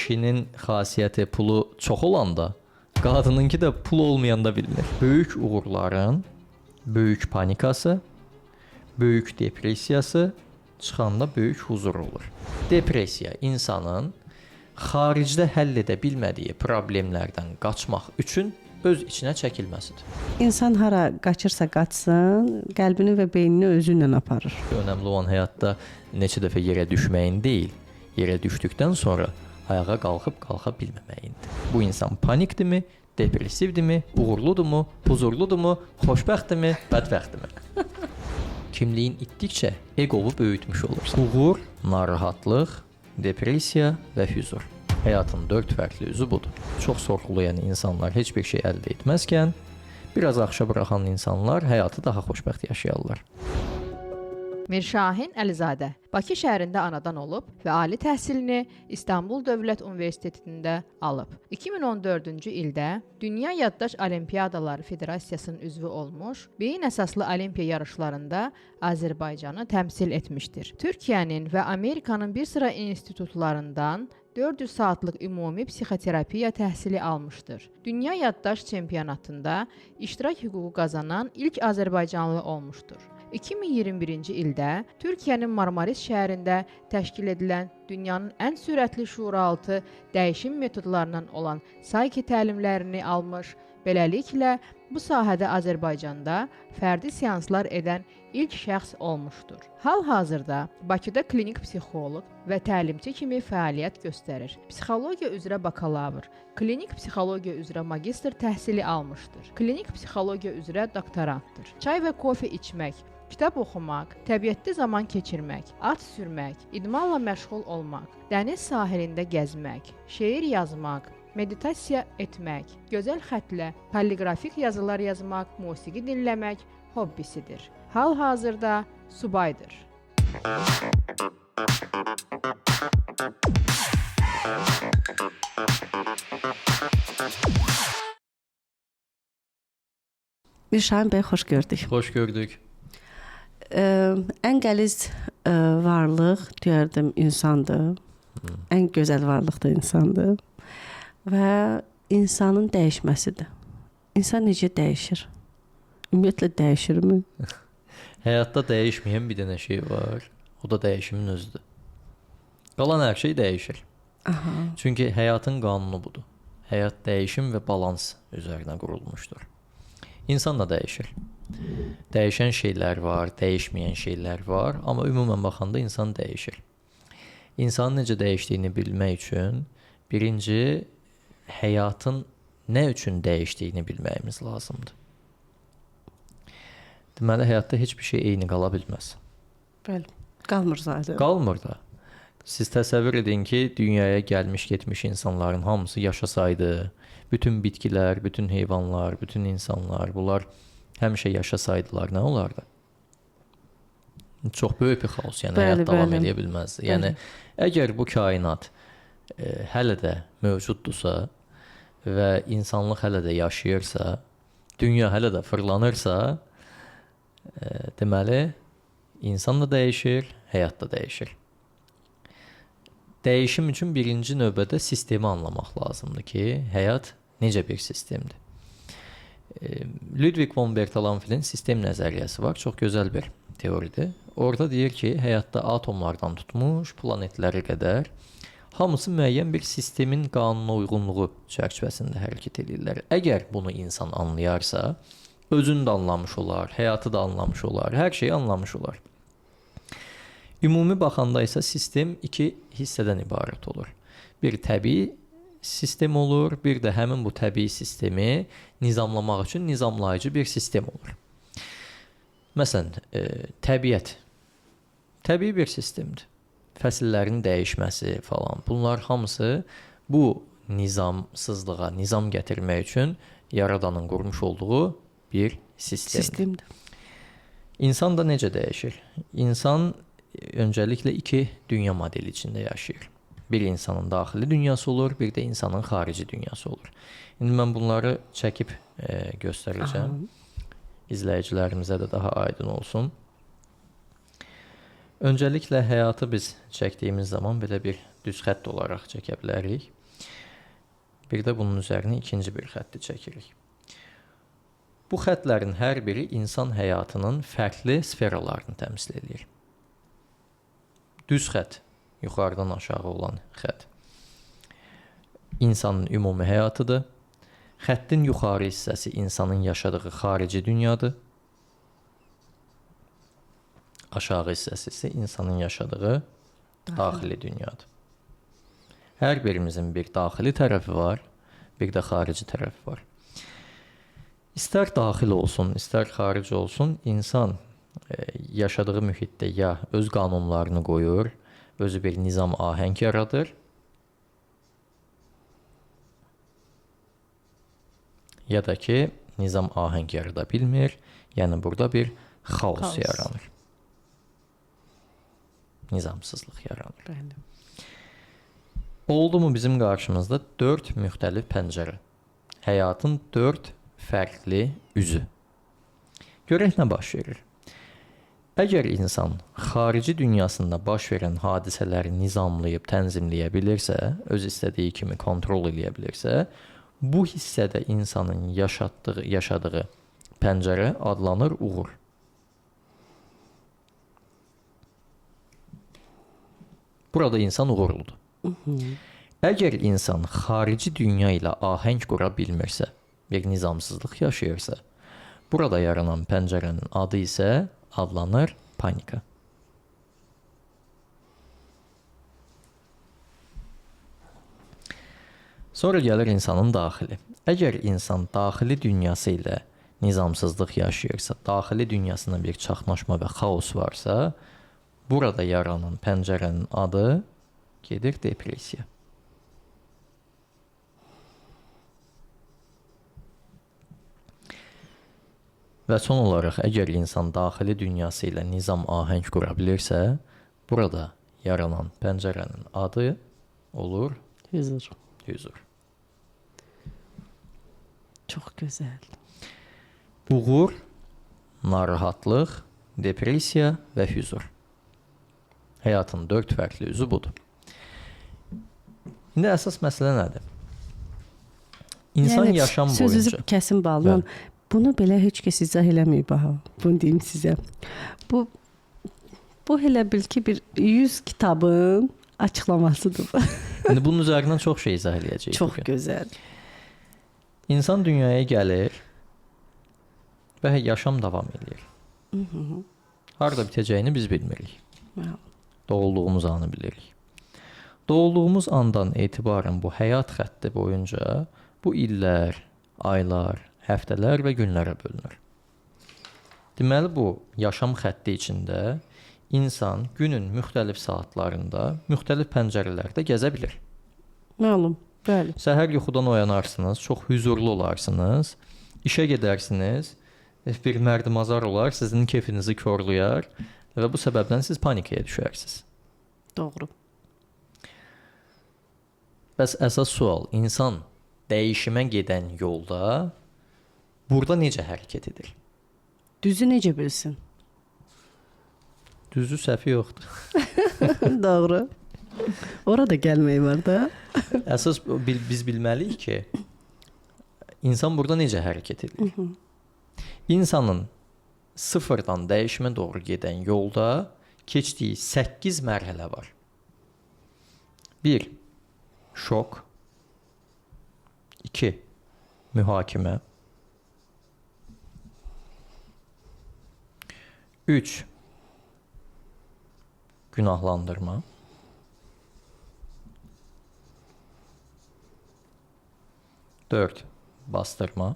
kişinin xasiyyəti pulu çox olanda, qadınınki də pul olmayanda bilinir. Böyük uğurların böyük panikası, böyük depressiyası çıxanda böyük huzur olur. Depressiya insanın xaricdə həll edə bilmədiyi problemlərdən qaçmaq üçün öz içinə çəkilməsidir. İnsan hara qaçırsa qaçsın, qəlbini və beynini özü ilə aparır. Önəmli olan həyatda neçə dəfə yerə düşməyin deyil, yerə düşdükdən sonra ayağa qalxıb qalxa bilməməyindir. Bu insan panikdirmi, depressivdirmi, uğurludurmu, huzurludurmu, xoşbəxtdirmi, bədbəxtdirmi? Kimliyin itdikcə egovu böyütmüş olursan. Uğur, narahatlıq, depressiya və huzur. Həyatın 4 fərqli üzü budur. Çox sorğulayan insanlar heç bir şey əldə etməzkən, biraz axşa buraxan insanlar həyatı daha xoşbəxt yaşayarlar. Mirşahin Əlizadə Bakı şəhərində anadan olub və ali təhsilini İstanbul Dövlət Universitetində alıb. 2014-cü ildə Dünya Yaddaş Olimpiadaları Federasiyasının üzvü olmuş, beyin əsaslı olimpiya yarışlarında Azərbaycanı təmsil etmişdir. Türkiyənin və Amerikanın bir sıra institutlarından 400 saatlıq ümumi psixoterapiya təhsili almışdır. Dünya Yaddaş Çempionatında iştirak hüququ qazanan ilk Azərbaycanlı olmuşdur. 2021-ci ildə Türkiyənin Marmaris şəhərində təşkil edilən dünyanın ən sürətli şuuraltı dəyişim metodlarından olan Sayki təlimlərini almış, beləliklə bu sahədə Azərbaycanda fərdi seanslar edən ilk şəxs olmuşdur. Hal-hazırda Bakıda klinik psixoloq və təlimçi kimi fəaliyyət göstərir. Psixologiya üzrə bakalavr, klinik psixologiya üzrə magistr təhsili almışdır. Klinik psixologiya üzrə doktorantdır. Çay və kofe içmək, kitab oxumaq, təbiətdə zaman keçirmək, at sürmək, idmanla məşğul olmaq, dəniz sahilində gəzmək, şeir yazmaq, meditasiya etmək, gözəl xətlə polliqrafik yazılar yazmaq, musiqi dinləmək hobbisidir. Hal-hazırda subaydır. Mirşahin bəy, xoş gördük. Xoş gördük. Ən qəliz varlıq deyərdim insandır. Ən gözəl varlıq da insandır. Və insanın dəyişməsidir. İnsan necə dəyişir? Ümumiyyətlə dəyişirmi? Həyatda dəyişməyən bir dənə şey var. O da dəyişimin özüdür. Qalan hər şey dəyişir. Aha. Çünki həyatın qanunu budur. Həyat dəyişim və balans üzərinə qurulmuşdur. İnsan da dəyişir. Dəyişən şeylər var, dəyişməyən şeylər var, amma ümumən baxanda insan dəyişir. İnsanın necə dəyişdiyini bilmək üçün birinci həyatın nə üçün dəyişdiyini bilməyimiz lazımdır. Deməli, həyatda heç bir şey eyni qala bilməz. Bəli, qalmır zaten. Qalmır da. Siz təsəvvür edin ki, dünyaya gəlmiş-getmiş insanların hamısı yaşasaydı, bütün bitkilər, bütün heyvanlar, bütün insanlar, bunlar həmişə yaşasaydılar, nə olardı? Çox böyük bir xaos, yəni həyat davam edə bilməzdi. Yəni, əgər bu kainat hələ də mövcuddursa və insanlıq hələ də yaşayırsa, dünya hələ də fırlanırsa, deməli, insan da dəyişir, həyat da dəyişir. Dəyişim üçün birinci növbədə sistemi anlamaq lazımdır ki, həyat necə bir sistemdir. Ludwig von Bertalanffin sistem nəzəriyyəsi var, çox gözəl bir teoridir. Orada deyir ki, həyatda atomlardan tutmuş planetlərə qədər hamısı müəyyən bir sistemin qanuna uyğunluğu çərçivəsində hərəkət edirlər. Əgər bunu insan anlayarsa, özünü də anlamış olar, həyatı da anlamış olar, hər şeyi anlamış olar. Ümumi baxanda isə sistem iki hissədən ibarət olur. Bir təbii sistem olur, bir də həmin bu təbii sistemi nizamlamaq üçün nizamlayıcı bir sistem olur. Məsələn, təbiət təbii bir sistemdir. Fəsillərin dəyişməsi falan, bunlar hamısı bu nizamsızlığa nizam gətirmək üçün Yaradanın qurmuş olduğu bir sistemdir. İnsan da necə dəyişir? İnsan öncəliklə iki dünya modeli içində yaşayır. Bir insanın daxili dünyası olur, bir də insanın xarici dünyası olur. İndi mən bunları çəkib göstərəcəm. İzləyicilərimizə də daha aydın olsun. Öncəliklə həyatı biz çəkdiyimiz zaman belə bir düz xətt olaraq çəkə bilərik. Bir də bunun üzərinə ikinci bir xətti çəkirik. Bu xəttlərin hər biri insan həyatının fərqli sferalarını təmsil edir. Düz xətt, yuxarıdan aşağı olan xətt insanın ümumi həyatıdır. Xəttin yuxarı hissəsi insanın yaşadığı xarici dünyadır. Aşağı hissəsi isə insanın yaşadığı daxili dünyadır. Hər birimizin bir daxili tərəfi var, bir də xarici tərəfi var. İstər daxil olsun, istər xarici olsun, insan yaşadığı mühitdə ya öz qanunlarını qoyur, özü bir nizam ahəng yaradır, ya da ki, nizam ahəng yarada bilmir, yəni burada bir xaos yaranır. Nizamsızlıq yaranır. Bəli. Oldu mu bizim qarşımızda 4 müxtəlif pəncərə. Həyatın 4 fərqli üzü. Görək nə baş verir. Əgər insan xarici dünyasında baş verən hadisələri nizamlayıb, tənzimləyə bilirsə, öz istədiyi kimi kontrol edə bilirsə, bu hissədə insanın yaşadığı pəncərə adlanır uğur. Burada insan uğurludur. Əgər insan xarici dünya ilə ahəng qura bilmirsə, bir nizamsızlıq yaşayırsa, burada yaranan pəncərənin adı isə adlanır panika. Sonra gəlir insanın daxili. Əgər insan daxili dünyası ilə nizamsızlıq yaşayırsa, daxili dünyasında bir çaxnaşma və xaos varsa, burada yaranan pəncərənin adı gedir depressiya. Və son olaraq, əgər insan daxili dünyası ilə nizam ahəng qura bilirsə, burada yaranan pəncərənin adı olur Hüzur. hüzur. Çox gözəl. Uğur, narahatlıq, depressiya və hüzur. Həyatın 4 fərqli üzü budur. İndi əsas məsələ nədir? İnsan yaşam boyunca... Sözünüzü kəsim bağlı. Bunu belə heç kəs izah eləməyib ha. Bunu deyim sizə. Bu elə bil ki bir 100 kitabın açıqlamasıdır. İndi bunun üzərindən çox şey izah eləyəcəyik. Çox bugün. gözəl. İnsan dünyaya gəlir və yaşam davam edir. Harada bitəcəyini biz bilmirik. Doğulduğumuz anı bilirik. Doğulduğumuz andan etibarən bu həyat xətti boyunca bu illər, aylar, həftələr və günlərə bölünür. Deməli, bu yaşam xətti içində insan günün müxtəlif saatlarında, müxtəlif pəncərələrdə gəzə bilir. Məlum, bəli. Səhər yuxudan oyanarsınız, çox hüzurlu olarsınız, işə gedərsiniz, bir mərdimazar olar, sizin keyfinizi korlayar və bu səbəbdən siz panikaya düşərsiniz. Doğru. Bəs əsas sual, insan dəyişimə gedən yolda burada necə hərəkət edir? Düzü necə bilsin? Düzü səhvi yoxdur. Doğru. Orada gəlmək var da. Əsas biz bilməliyik ki, insan burada necə hərəkət edir? İnsanın sıfırdan dəyişimə doğru gedən yolda keçdiyi 8 mərhələ var. 1. Şok. 2. Mühakimə. 3. Günahlandırma. 4. Bastırma.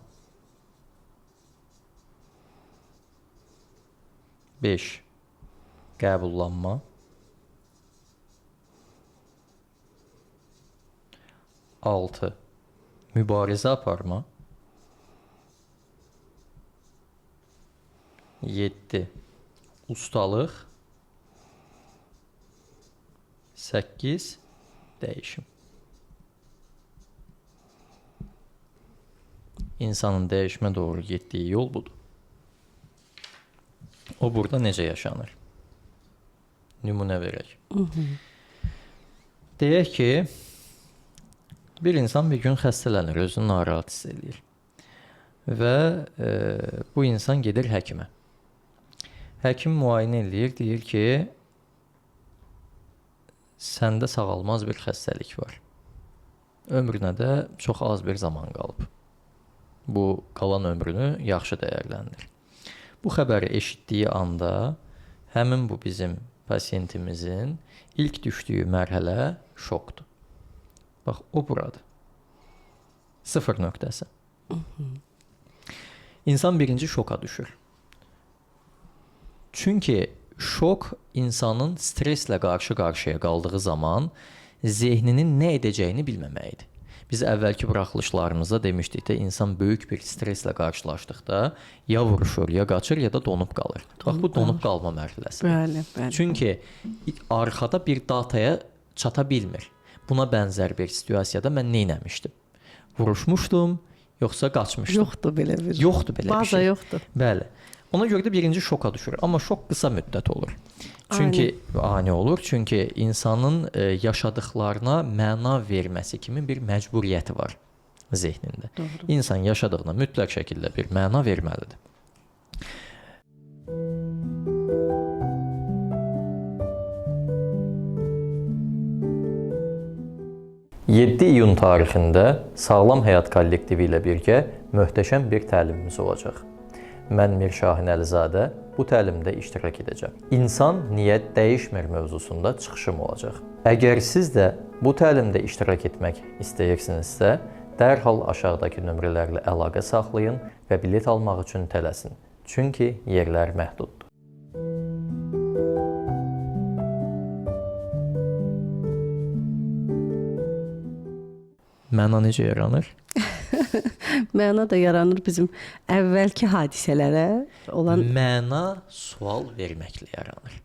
5. Qəbullanma. 6. Mübarizə aparma. 7. Ustalıq. 8. Dəyişim. İnsanın dəyişmə doğru getdiyi yol budur. O burada necə yaşanır? nümunə verək. Deyək ki, bir insan bir gün xəstələnir, özünü narahat hiss edir. Və bu insan gedir həkimə. Həkim müayinə eləyir, deyir ki, səndə sağalmaz bir xəstəlik var. Ömrünə də çox az bir zaman qalıb. Bu qalan ömrünü yaxşı dəyərləndir. Bu xəbəri eşitdiyi anda həmin bu bizim pasiyentimizin ilk düşdüyü mərhələ şokdur. Bax, o buradır. Sıfır nöqtəsi. İnsan birinci şoka düşür. Çünki şok insanın streslə qarşı-qarşıya qaldığı zaman zehninin nə edəcəyini bilməməyidir. Biz əvvəlki buraxılışlarımızda demişdik də, insan böyük bir streslə qarşılaşdıqda ya vuruşur, ya qaçır, ya da donub qalır. Bax, bu donub qalma mərhələsi. Bəli, bəli. Çünki arxada bir dataya çata bilmir. Buna bənzər bir situasiyada mən nə etmişdim? Vuruşmuşdum, yoxsa qaçmışdım? Yoxdur belə bir. Yoxdur belə bir şey. Baza yoxdur. Bəli. Ona görə də birinci şoka düşür. Amma şok qısa müddət olur. Çünki ani olur. Çünki insanın yaşadıqlarına məna verməsi kimi bir məcburiyyəti var zehnində. Doğru. İnsan yaşadığına mütləq şəkildə bir məna verməlidir. 7 iyun tarixində Sağlam Həyat kollektivi ilə birgə möhtəşəm bir təlimimiz olacaq. Mən Mir Şahin Əlizadə bu təlimdə iştirak edəcəm. İnsan niyyət dəyişmir mövzusunda çıxışım olacaq. Əgər siz də bu təlimdə iştirak etmək istəyirsinizsə, dərhal aşağıdakı nömrələrlə əlaqə saxlayın və bilet almaq üçün tələsin. Çünki yerlər məhduddur. Məna necə yaranır? Məna da yaranır bizim əvvəlki hadisələrə olan Məna sual verməklə yaranır.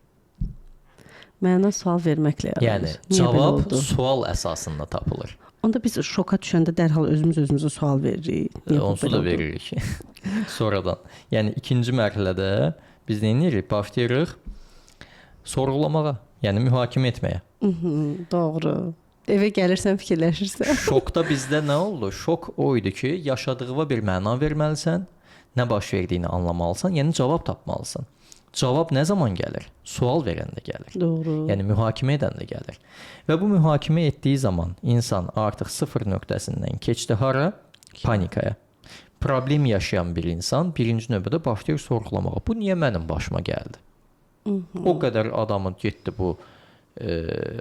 məna sual verməklə yaranır. Yəni Niyə belə cavab oldu? sual əsasında tapılır. Onda biz şoka düşəndə dərhal özümüzə sual veririk. Niyə bu Onsuz belə da oldu? veririk. Sonradan. Yəni ikinci mərhələdə biz nə edirik? Başlayırıq sorğulamağa, yəni mühakimə etməyə. Doğru. Evə gəlirsən, fikirləşirsən. Şokda bizdə nə oldu? Şok o idi ki, yaşadığına bir məna verməlisən, nə baş verdiyini anlamalısan, yəni cavab tapmalısan. Cavab nə zaman gəlir? Sual verəndə gəlir. Doğru. Yəni mühakimə edəndə gəlir. Və bu mühakimə etdiyi zaman insan artıq sıfır nöqtəsindən keçdi hara? Panikaya. Problem yaşayan bir insan birinci növbədə başlayır sorğulamağa. Bu niyə mənim başıma gəldi? O qədər adamın getdi bu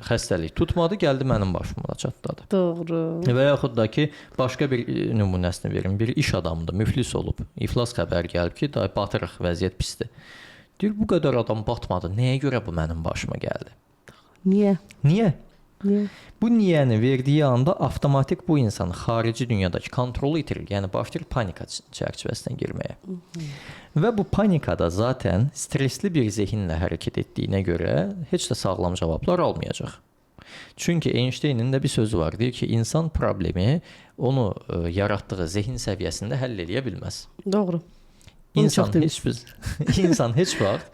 xəstəlik tutmadı, gəldi mənim başıma da çatladı. Doğru. Və yaxud da ki, başqa bir nümunəsini verim. Bir iş adamıdır, müflis olub. İflas xəbəri gəlib ki, day batırıq, vəziyyət pisdir. Deyir, bu qədər adam batmadı. Nəyə görə bu mənim başıma gəldi? Niyə? Niyə? Niyə? Bu niyəni verdiyi anda avtomatik bu insan xarici dünyadakı kontrolu itirir. Yəni başlayır panika çərçivəsinə girməyə. Və bu panikada zaten stresli bir zehinlə hərəkət etdiyinə görə heç də sağlam cavablar almayacaq. Çünki Einstein'in də bir sözü var. Deyir ki, insan problemi onu yaratdığı zehin səviyyəsində həll edə bilməz. Doğru. İnsan heç vaxt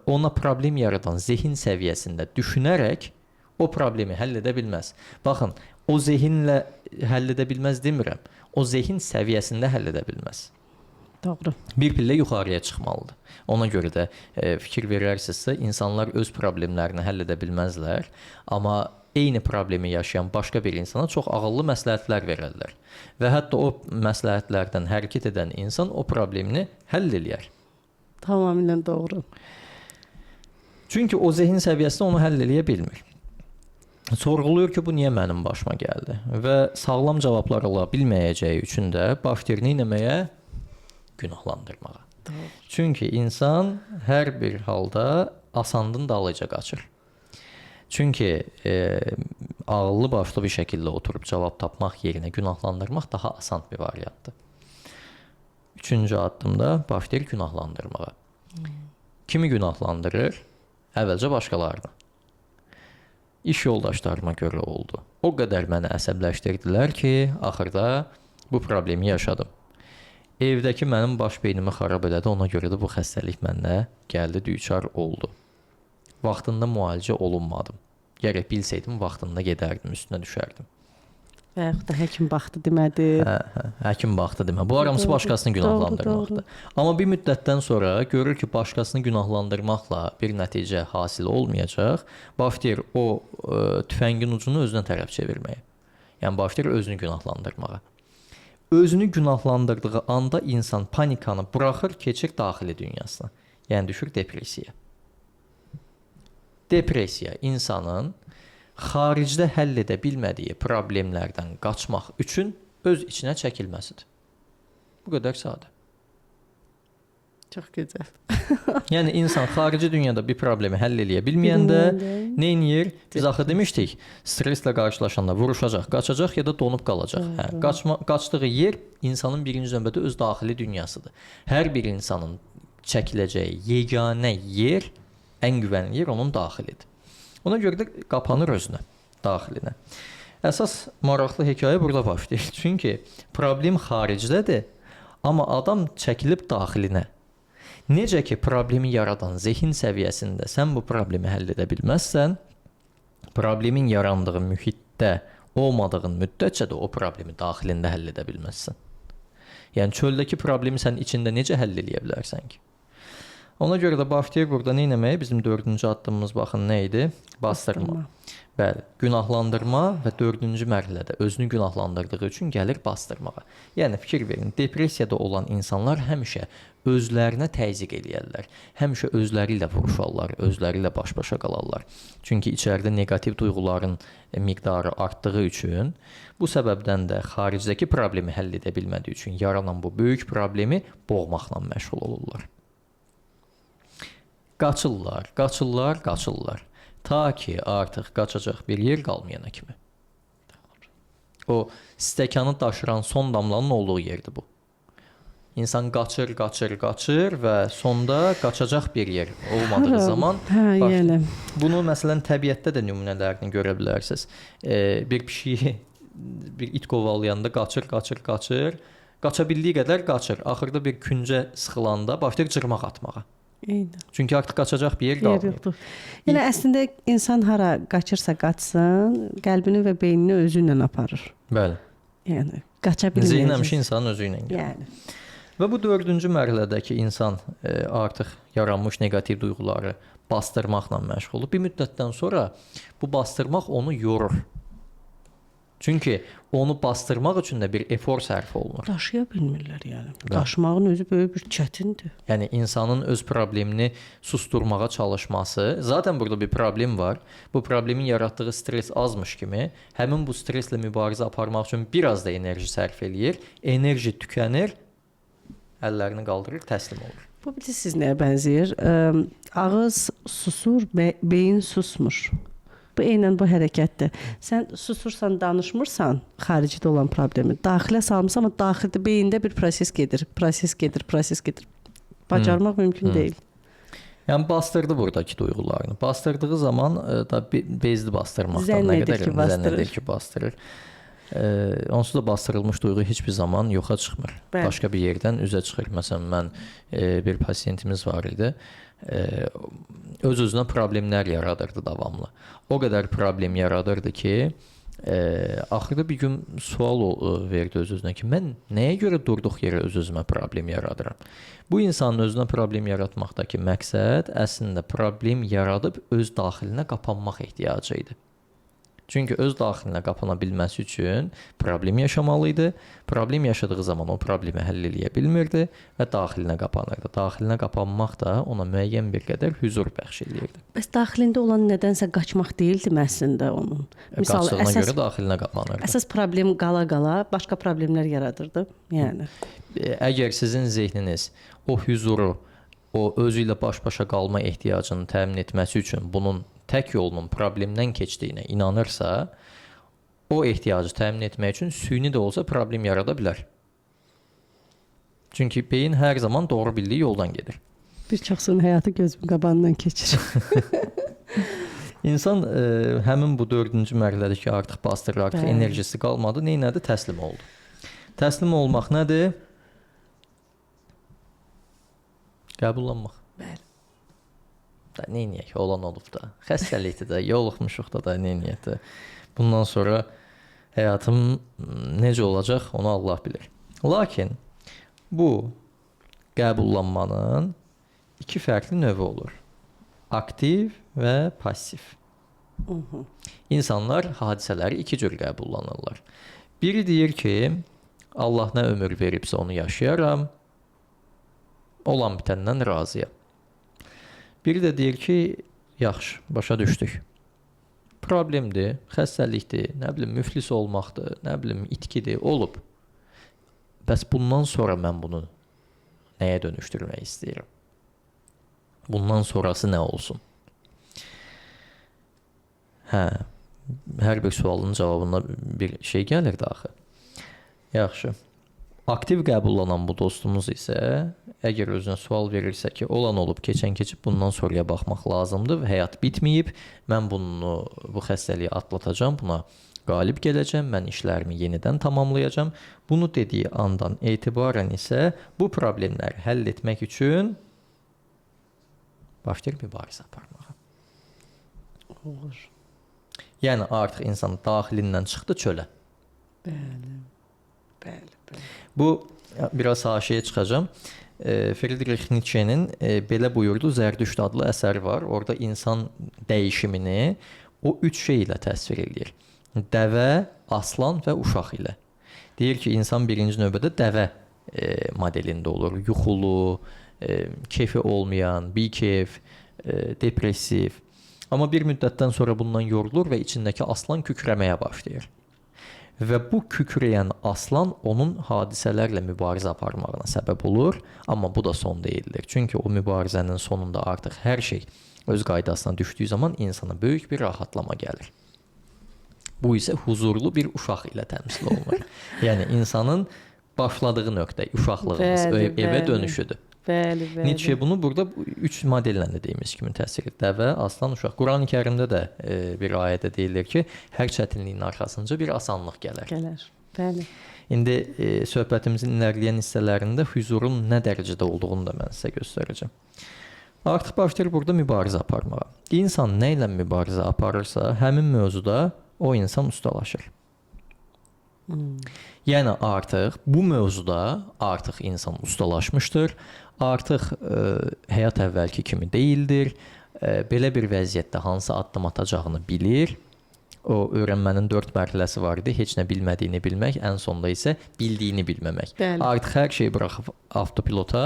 ona problem yaradan zehin səviyyəsində düşünərək o problemi həll edə bilməz. Baxın, o zehinlə həll edə bilməz demirəm. O zehin səviyyəsində həll edə bilməz. Doğru. Bir pillə yuxarıya çıxmalıdır. Ona görə də fikir verərsinizsə, insanlar öz problemlərini həll edə bilməzlər, amma eyni problemi yaşayan başqa bir insana çox ağıllı məsləhətlər verərlər. Və hətta o məsləhətlərdən hərəkət edən insan o problemini həll eləyər. Tamamilə doğru. Çünki o zehin səviyyəsində onu həll eləyə bilmir. Sorğuluyur ki, bu niyə mənim başıma gəldi? Və sağlam cavablar ala bilməyəcəyi üçün də başlayır etməyə? Günahlandırmağa. Doğru. Çünki insan hər bir halda asanlığın dalınca qaçır. Çünki ağıllı başlı bir şəkildə oturub cavab tapmaq yerinə günahlandırmaq daha asan bir variantdır. Üçüncü addımda başlayır günahlandırmağa. Kimi günahlandırır? Əvvəlcə başqalarını. İş yoldaşlarıma görə oldu. O qədər məni əsəbləşdirdilər ki, axırda bu problemi yaşadım. Evdəki mənim baş beynimi xarab elədi, ona görə də bu xəstəlik məndə gəldi, düçar oldu. Vaxtında müalicə olunmadım. Gərək bilsəydim vaxtında gedərdim, üstünə düşərdim. Və yaxud da həkim baxdı demədi. Həkim baxdı demə. Bu hamısı Doğru, başqasını günahlandırmaqdır. Amma bir müddətdən sonra görür ki, başqasını günahlandırmaqla bir nəticə hasil olmayacaq. Başlayır o tüfəngin ucunu özünə tərəf çevirməyə. Yəni başlayır özünü günahlandırmağa. Özünü günahlandırdığı anda insan panikanı buraxır, keçir daxili dünyasına. Yəni düşür depressiyaya. Depressiya insanın xaricdə həll edə bilmədiyi problemlərdən qaçmaq üçün öz içinə çəkilməsidir. Bu qədər sadə. Çox gözəl. Yəni insan xarici dünyada bir problemi həll edə bilməyəndə nə edir? Biz axı demişdik, stresslə qarşılaşanda vuruşacaq, qaçacaq ya da donub qalacaq. Qaçdığı yer insanın birinci növbədə öz daxili dünyasıdır. Hər bir insanın çəkiləcəyi yeganə yer, ən güvənli yer onun daxilidir. Ona görə də qapanır özünə, daxilinə. Əsas maraqlı hekayə burada başlayır. Çünki problem xaricdədir, amma adam çəkilib daxilinə. Necə ki, problemi yaradan zehin səviyyəsində sən bu problemi həll edə bilməzsən, problemin yarandığı mühitdə olmadığın müddətcə də o problemi daxilində həll edə bilməzsən. Yəni çöldəki problemi sən içində necə həll edə bilərsən ki? Ona görə də başlayır burada nə etməyə? Bizim 4-cü addımımız baxın nə idi? Bastırma. Bəli, günahlandırma və 4-cü mərhələdə özünü günahlandırdığı üçün gəlir bastırmağa. Yəni fikir verin, depressiyada olan insanlar həmişə özlərinə təzyiq eləyərlər. Həmişə özləri ilə vuruşarlar, özləri ilə baş-başa qalarlar. Çünki içəridə neqativ duyğuların miqdarı artdığı üçün, bu səbəbdən də xaricdəki problemi həll edə bilmədiyi üçün yaranan bu böyük problemi boğmaqla məşğul olurlar. Qaçırlar. Ta ki artıq qaçacaq bir yer qalmayana kimi. O stəkanı daşıran son damlanın olduğu yerdir bu. İnsan qaçır və sonda qaçacaq bir yer olmadığı zaman bunu məsələn təbiətdə də nümunələrini görə bilərsiniz. Bir pişiyi bir it qovalayanda qaçır. Qaça bildiyi qədər qaçır. Axırda bir küncə sıxılanda başlayır cırmaq atmağa. Eynən. Çünki artıq qaçacaq bir yer qalmır. Yəni əslində insan hara qaçırsa qaçsın, qəlbini və beynini özü ilə aparır. Bəli. Yəni qaça bilməyəcək. Zehin həmişə insanın özü ilə gəlir. Yəni. Və bu 4-cü mərhələdəki insan artıq yaranmış neqativ duyğuları bastırmaqla məşğul olur. Bir müddətdən sonra bu bastırmaq onu yorur. Çünki onu bastırmaq üçün də bir efor sərf olunur. Daşıya bilmirlər yəni. Daşımağın özü böyük bir çətindir. Yəni insanın öz problemini susturmağa çalışması, zaten burada bir problem var. Bu problemin yaratdığı stres azmış kimi, həmin bu streslə mübarizə aparmaq üçün biraz da enerji sərf eləyir. Enerji tükənir, əllərini qaldırır, təslim olur. Bu bilirsiniz nəyə bənzəyir? Ağız susur, beyin susmur. Bu eynən bu hərəkətdir. Sən susursan, danışmırsan xaricdə olan problemi. Daxilə salmısan, amma daxildə beyində bir proses gedir. Bacarmaq mümkün deyil. Yəni bastırdı buradakı duyğularını. Bastırdığı zaman da bezli bastırmaqdan nə qədər zənn ki bastırır. Onsuz da bastırılmış duyğu heç bir zaman yoxa çıxmır. Bəli. Başqa bir yerdən üzə çıxır. Məsələn, mən bir pasiyentimiz var idi. Öz-özünə problemlər yaradırdı davamlı. O qədər problem yaradırdı ki, axırda bir gün sual verdi öz-özünə ki, mən nəyə görə durduq yerə öz-özümə problem yaradıram? Bu insanın özünə problem yaratmaqdakı məqsəd əslində problem yaradıb öz daxilinə qapanmaq ehtiyacı idi. Çünki öz daxilinə qapana bilməsi üçün problem yaşamalı idi. Problem yaşadığı zaman o problemi həll edə bilmirdi və daxilinə qapanırdı. Daxilinə qapanmaq da ona müəyyən bir qədər huzur bəxş edirdi. Bəs daxilində olan nədənsə qaçmaq deyildi əslində onun. Misal qaçdığına görə daxilinə qapanırdı. Əsas problem qala-qala başqa problemlər yaradırdı. Yəni əgər sizin zehniniz o huzuru, o özü ilə baş-başa qalma ehtiyacını təmin etməsi üçün bunun tək yolunun problemdən keçdiyinə inanırsa, o ehtiyacı təmin etmək üçün süni də olsa problem yarada bilər. Çünki beyin hər zaman doğru bildiyi yoldan gedir. Bir çoxsunun həyatı gözümün qabağından keçir. İnsan həmin bu 4-cü mərhələdə ki, artıq bastırır, artıq enerjisi qalmadı, neynədir? Təslim oldu. Təslim olmaq nədir? Qəbullanmaq. Bəli. Da neyniyək, olan olub da. Xəstəlikdir də, yoluxmuşuq da neyniyək də. Bundan sonra həyatım necə olacaq, onu Allah bilir. Lakin bu qəbullanmanın iki fərqli növü olur. Aktiv və passiv. İnsanlar hadisələri iki cür qəbullanırlar. Biri deyir ki, Allah nə ömür veribsə onu yaşayaram, olan bitəndən razıyam. Biri də deyir ki, yaxşı, başa düşdük. Problemdir, xəstəlikdir, nə bilim, müflis olmaqdır, nə bilim, itkidir, olub. Bəs bundan sonra mən bunu nəyə dönüşdürmək istəyirəm? Bundan sonrası nə olsun? Hər bir sualın cavabına bir şey gəlir də axı. Yaxşı. Aktiv qəbullanan bu dostumuz isə əgər özünə sual verirsə ki, olan olub, keçən keçib, bundan sonraya baxmaq lazımdır və həyat bitməyib, mən bu xəstəliyi atlatacağam, buna qalib gələcəm, mən işlərimi yenidən tamamlayacağam. Bunu dediyi andan etibarən isə bu problemləri həll etmək üçün başlayır mübarizə aparmağa. Olur. Yəni artıq insan daxilindən çıxdı çölə. Bəli. Bu biraz haşiyə çıxacağam. Friedrich Nietzsche'nin belə buyurduğu Zərdüşt adlı əsəri var. Orada insan dəyişimini o üç şey ilə təsvir edir. Dəvə, aslan və uşaq ilə. Deyir ki, insan birinci növbədə dəvə modelində olur. Yuxulu, kefi olmayan, bikef, depressiv. Amma bir müddətdən sonra bundan yorulur və içindəki aslan kükrəməyə başlayır. Və bu kükrəyən aslan onun hadisələrlə mübarizə aparmağına səbəb olur, amma bu da son deyildir. Çünki o mübarizənin sonunda artıq hər şey öz qaydasına düşdüyü zaman insana böyük bir rahatlama gəlir. Bu isə huzurlu bir uşaq ilə təmsil olunur. Yəni insanın başladığı nöqtə, uşaqlığımız, evə dönüşüdür. Bəli. Nietzsche bunu burada üç modellə də dediyimiz kimi təsvir edir. Dəvə, aslan, uşaq. Qurani-Kərimdə də bir ayədə deyilir ki, hər çətinliyin arxasınca bir asanlıq gələr. Bəli. İndi söhbətimizin ilərləyən hissələrində huzurun nə dərəcədə olduğunu da mən sizə göstərəcəm. Artıq başlayır burada mübarizə aparmağa. İnsan nə ilə mübarizə aparırsa, həmin mövzuda o insan ustalaşır. Yəni artıq bu mövzuda artıq insan ustalaşmışdır. Artıq həyat əvvəlki kimi deyildir. Belə bir vəziyyətdə hansı addım atacağını bilir. O öyrənmənin 4 mərhələsi var idi. Heç nə bilmədiyini bilmək, ən sonda isə bildiyini bilməmək. Bəli. Artıq hər şeyi buraxıb avtopilota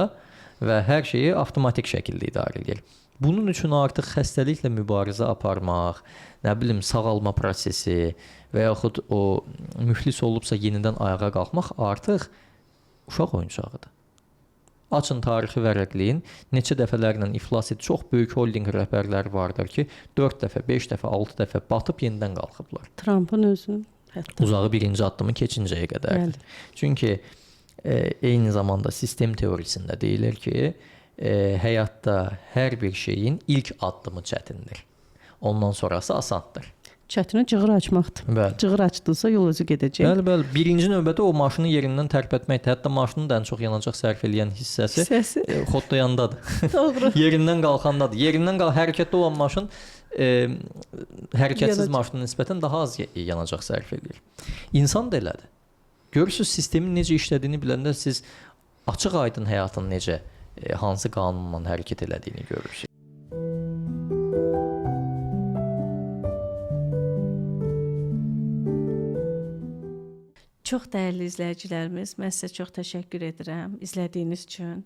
və hər şeyi avtomatik şəkildə idarə edir. Bunun üçün artıq xəstəliklə mübarizə aparmaq, nə bilim, sağalma prosesi və yaxud o müflis olubsa yenidən ayağa qalxmaq artıq uşaq oyuncağıdır. Açın tarixi vərəqləyin, neçə dəfələrlə iflas etdi. Çox böyük holding rəhbərləri vardır ki, 4 dəfə, 5 dəfə, 6 dəfə batıb yenidən qalxıblar. Trumpın özü hətta. Uzağı birinci addımı keçincəyə qədərdir. Çünki eyni zamanda sistem teorisində deyilir ki, həyatda hər bir şeyin ilk addımı çətindir. Ondan sonrası asandır. Çətini cığır açmaqdır. Bəli. Cığır açdınsa yol özü gedəcək. Bəli. Birinci növbədə o maşını yerindən tərpətməkdir. Hətta maşının da ən çox yanacaq sərf edən hissəsi xoddayandadır. Doğru. Yerindən qalxandadır. Yerindən hərəkətdə olan maşın hərəkətsiz maşına nisbətən daha az yanacaq sərf edir. İnsan da elədir. Görürsüz sistemin necə işlədiyini biləndə siz açıq-aydın həyatın necə, hansı qanunla hərəkət elədiyini görürsüz. Çox dəyərli izləyicilərimiz, mən sizə çox təşəkkür edirəm izlədiyiniz üçün,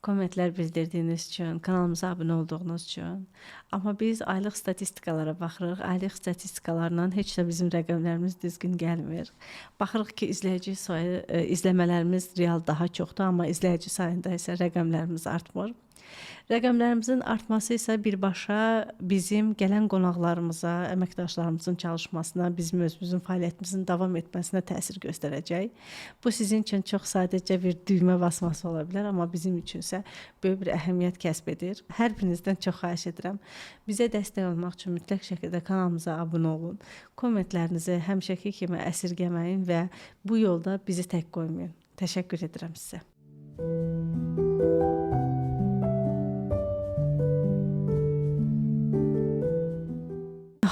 kommentlər bildirdiyiniz üçün, kanalımıza abunə olduğunuz üçün. Amma biz aylıq statistikalara baxırıq. Aylıq statistikalarla heç də bizim rəqəmlərimiz düzgün gəlmir. Baxırıq ki, izləyici sayı, izləmələrimiz real daha çoxdur, amma izləyici sayında isə rəqəmlərimiz artmır. Rəqəmlərimizin artması isə birbaşa bizim gələn qonaqlarımıza, əməkdaşlarımızın çalışmasına, bizim özümüzün fəaliyyətimizin davam etməsinə təsir göstərəcək. Bu sizin üçün çox sadəcə bir düymə basması ola bilər, amma bizim üçünsə böyük bir əhəmiyyət kəsb edir. Hər birinizdən çox xahiş edirəm. Bizə dəstək olmaq üçün mütləq şəkildə kanalımıza abunə olun. Kommentlərinizi həmişəki kimi əsirgəməyin və bu yolda bizi tək qoymayın. Təşəkkür edirəm sizə.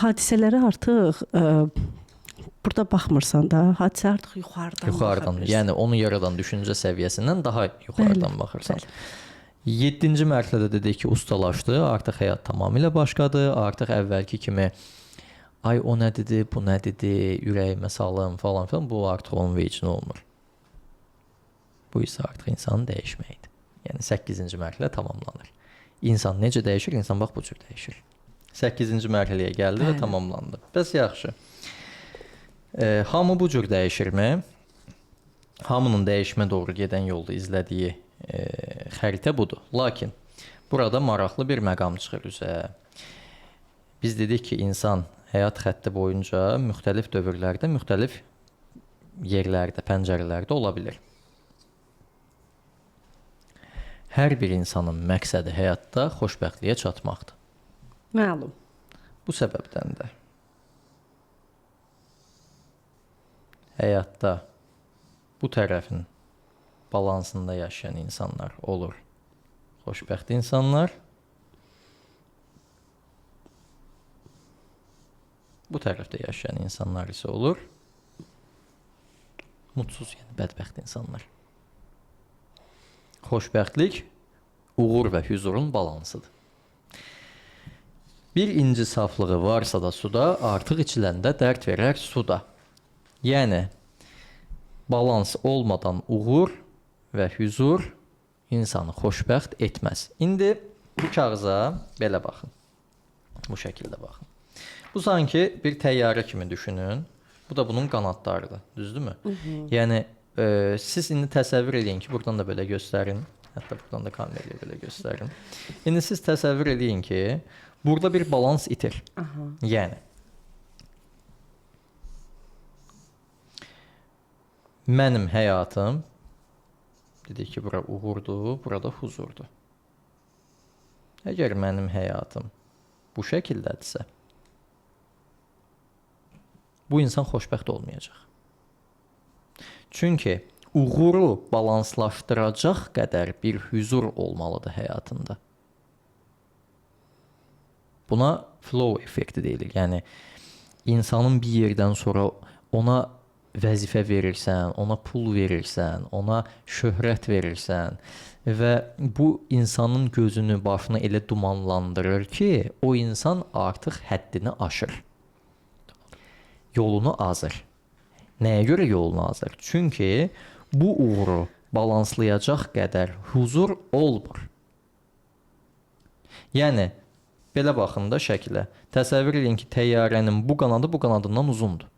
hadisələri artıq burada baxmırsan da, hadisə artıq yuxarıdan. Yəni onu yaradan düşüncə səviyyəsindən daha yuxarıdan baxırsan. 7-ci mərhələdə dedik ki, ustalaşdı, artıq həyat tamamilə başqadır, artıq əvvəlki kimi ay o nə dedi, bu nə dedi, ürəyimə salım falan filan, bu artıq onun vecinə olmur. Bu isə artıq insanın dəyişməyidir. Yəni 8-ci mərhələ tamamlanır. İnsan necə dəyişir? İnsan bax bu cür dəyişir. 8-ci mərhələyə gəldi və tamamlandı. Bəs yaxşı. Hamı bu cür dəyişirmi? Hamının dəyişmə doğru gedən yolda izlədiyi xəritə budur. Lakin burada maraqlı bir məqam çıxır üzə. Biz dedik ki, insan həyat xətti boyunca müxtəlif dövrlərdə, müxtəlif yerlərdə, pəncərələrdə ola bilir. Hər bir insanın məqsədi həyatda xoşbəxtliyə çatmaqdır. Məlum. Bu səbəbdən də həyatda bu tərəfin balansında yaşayan insanlar olur. Xoşbəxt insanlar. Bu tərəfdə yaşayan insanlar isə olur. Mutsuz, yəni bədbəxt insanlar. Xoşbəxtlik uğur və hüzurun balansıdır. Bir inci saflığı varsa da suda, artıq içiləndə dərd verər suda. Yəni, balans olmadan uğur və hüzur insanı xoşbəxt etməz. İndi bu kağıza belə baxın. Bu şəkildə baxın. Bu sanki bir təyyarə kimi düşünün. Bu da bunun qanadlarıdır. Düzdürmü? Yəni, siz indi təsəvvür edin ki, buradan da belə göstərin. Hətta buradan da kameraya belə göstərin. İndi siz təsəvvür edin ki, burada bir balans itir. Yəni, mənim həyatım, dedik ki, bura uğurdur, burada huzurdur. Əgər mənim həyatım bu şəkildədirsə, bu insan xoşbəxt olmayacaq. Çünki uğuru balanslaşdıracaq qədər bir hüzur olmalıdır həyatında. Buna flow effekti deyilir. Yəni, insanın bir yerdən sonra ona vəzifə verirsən, ona pul verirsən, ona şöhrət verirsən və bu insanın gözünü, başını elə dumanlandırır ki, o insan artıq həddini aşır. Yolunu azır. Nəyə görə yolunu azır? Çünki bu uğuru balanslayacaq qədər huzur olmur. Yəni, belə baxın da şəkilə. Təsəvvür edin ki, təyyarənin bu qanadı bu qanadından uzundur.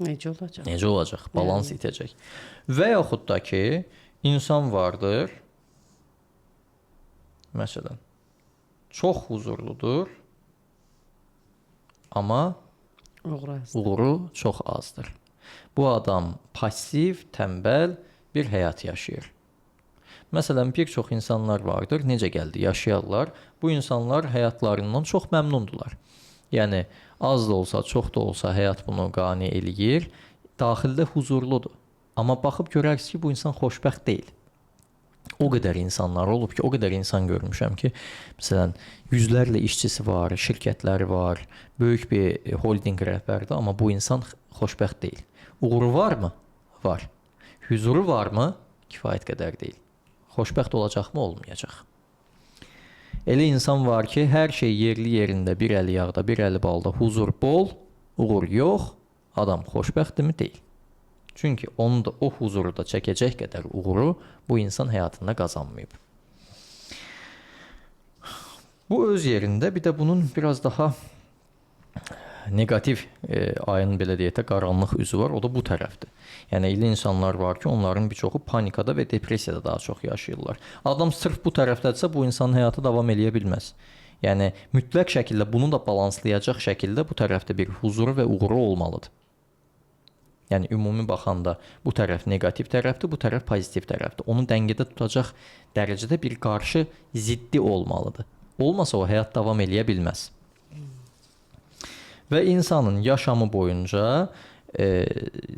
Necə olacaq? Necə olacaq? Balans itəcək. Və yaxud da ki, insan vardır, məsələn, çox huzurludur, amma uğuru çox azdır. Bu adam pasiv, tənbəl bir həyat yaşayır. Məsələn, bir çox insanlar vardır, necə gəldi, yaşayarlar. Bu insanlar həyatlarından çox məmnundular. Yəni, az da olsa, çox da olsa həyat bunu qane eləyir, daxildə huzurludur. Amma baxıb görərsiniz ki, bu insan xoşbəxt deyil. O qədər insanlar olub ki, o qədər insan görmüşəm ki, məsələn, yüzlərlə işçisi var, şirkətləri var, böyük bir holding rəhbəridir, amma bu insan xoşbəxt deyil. Uğuru varmı? Var. Hüzuru varmı? Kifayət qədər deyil. Xoşbəxt olacaqmı? Olmayacaq. Elə insan var ki, hər şey yerli yerində, bir əli yağda, bir əli balda, huzur bol, uğur yox, adam xoşbəxtdirmi? Deyil. Çünki onu da o huzuru da çəkəcək qədər uğuru bu insan həyatında qazanmayıb. Bu öz yerində, bir də bunun biraz daha negativ ayın belə deyək də qaranlıq üzü var, o da bu tərəfdir. Yəni elə insanlar var ki, onların bir çoxu panikada və depressiyada daha çox yaşayırlar. Adam sırf bu tərəfdədirsə, bu insanın həyatı davam eləyə bilməz. Yəni mütləq şəkildə bunu da balanslayacaq şəkildə bu tərəfdə bir huzuru və uğuru olmalıdır. Yəni ümumi baxanda bu tərəf neqativ tərəfdir, bu tərəf pozitiv tərəfdir. Onu dəngədə tutacaq dərəcədə bir qarşı ziddi olmalıdır. Olmasa o həyat davam eləyə bilməz. Və insanın yaşamı boyunca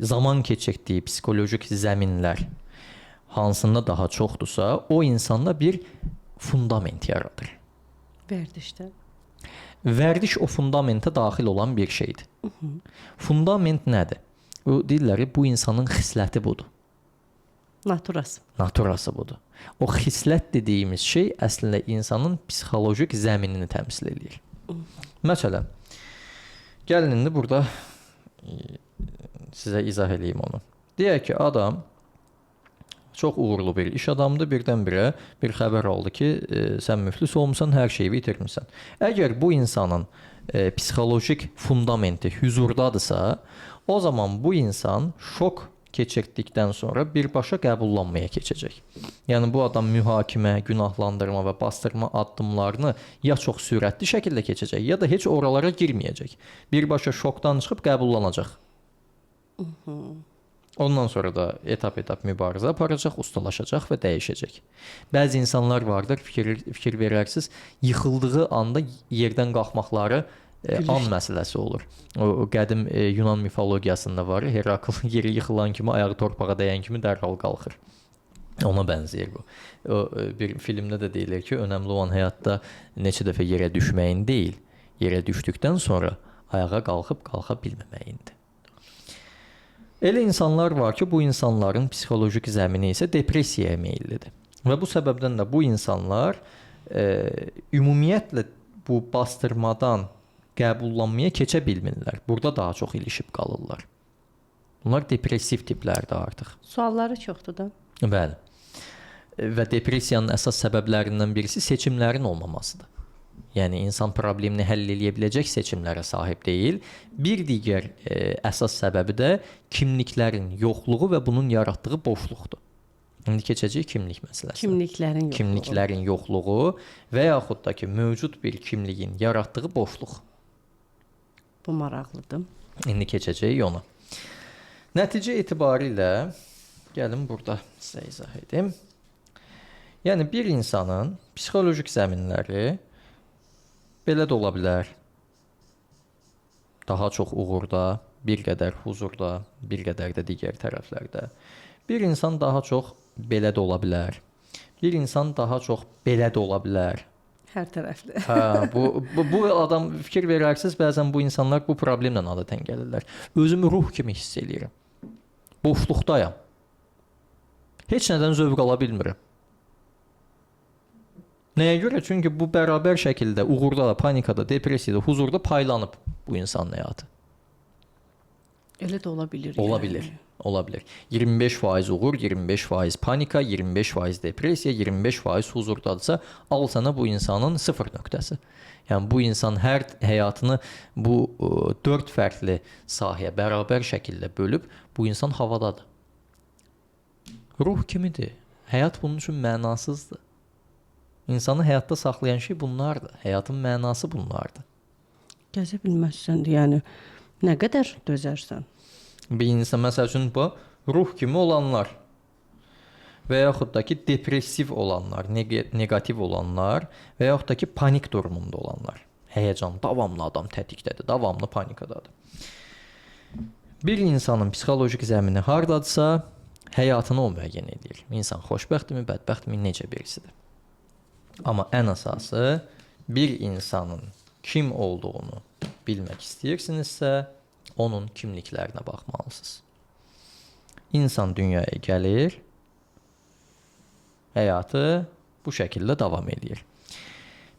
zaman keçirdiyi psixolojik zəminlər hansında daha çoxdursa, o insanda bir fundament yaradır. Vərdişdə. Vərdiş o fundamentə daxil olan bir şeydir. Fundament nədir? O deyirlər, bu insanın xisləti budur. Naturası. Naturası budur. O xislət dediyimiz şey əslində insanın psixolojik zəminini təmsil edir. Məsələn, gəlin indi burada sizə izah edeyim onu. Deyək ki, adam çox uğurlu bir iş adamıdır, birdən-birə bir xəbər aldı ki, sən müflis olmusan, hər şeyi itirmisən. Əgər bu insanın psixolojik fundamenti hüzurdadırsa, o zaman bu insan şok keçirdikdən sonra birbaşa qəbullanmaya keçəcək. Yəni bu adam mühakimə, günahlandırma və bastırma addımlarını ya çox sürətli şəkildə keçəcək, ya da heç oralara girməyəcək. Birbaşa şokdan çıxıb qəbullanacaq. Ondan sonra da etap-etap mübarizə aparacaq, ustalaşacaq və dəyişəcək. Bəzi insanlar vardır, fikir verərsiniz, yıxıldığı anda yerdən qalxmaqları an məsələsi olur. O qədim Yunan mifologiyasında var. Herakl yeri yıxılan kimi, ayağı torpağa dəyən kimi dərhal qalxır. Ona bənzəyir bu. O bir filmdə də deyilir ki, önəmli olan həyatda neçə dəfə yerə düşməyin deyil, yerə düşdükdən sonra ayağa qalxıb qalxa bilməməyindir. Elə insanlar var ki, bu insanların psixolojik zəmini isə depressiyaya meyllidir. Və bu səbəbdən də bu insanlar ümumiyyətlə bu bastırmadan qəbullanmaya keçə bilmirlər. Burada daha çox ilişib qalırlar. Bunlar depressiv tiplərdir artıq. Sualları çoxdur da. Bəli. Və depressiyanın əsas səbəblərindən birisi seçimlərin olmamasıdır. Yəni insan problemini həll edə biləcək seçimlərə sahib deyil. Bir digər əsas səbəbi də kimliklərin yoxluğu və bunun yaratdığı boşluqdur. İndi keçəcək kimlik məsələsi. Kimliklərin yoxluğu və yaxud da ki, mövcud bir kimliyin yaratdığı boşluq. Bu maraqlıdır. İndi keçəcək ona. Nəticə etibarilə gəlin burada sizə izah edim. Yəni bir insanın psixolojik zəminləri belə də ola bilər. Daha çox uğurda, bir qədər huzurda, bir qədər də digər tərəflərdə. Bir insan daha çox belə də ola bilər. Bir insan daha çox belə də ola bilər. Hər tərəfli. Hə, bu adam fikir verərsiniz, bəzən bu insanlar bu problemlə adətən gəlirlər. Özümü ruh kimi hiss eləyirəm. Boşluqdayam. Heç nədən zövq ala bilmirəm. Nəyə görə? Çünki bu bərabər şəkildə uğurda, panikada, depressiyada, huzurda paylanıb bu insanın həyatı. Elə də ola bilir. Ola bilər. Ola bilər. 25% uğur, 25% panika, 25% depressiya, 25% huzurdadırsa, al sənə bu insanın 0 nöqtəsi. Yəni bu insan hər həyatını bu 4 fərqli sahəyə bərabər şəkildə bölüb, bu insan havadadır. Ruh kimidir. Həyat bunun üçün mənasızdır. İnsanı həyatda saxlayan şey bunlardır. Həyatın mənası bunlardır. Gəzə bilməzsən, yəni nə qədər dözərsən? Bir insan məsəl üçün bu ruh kimi olanlar və yaxud da ki depressiv olanlar, negativ olanlar və yaxud da ki panik durumunda olanlar. Həyəcan, davamlı adam tətikdədir, davamlı panikadadır. Bir insanın psixolojik zəmini hardadırsa, həyatını o müəyyən edir. İnsan xoşbəxtmi, bədbəxtmi, necə birisidir. Amma ən əsası bir insanın kim olduğunu bilmək istəyirsinizsə, onun kimliklərinə baxmalısınız. İnsan dünyaya gəlir, həyatı bu şəkildə davam edir.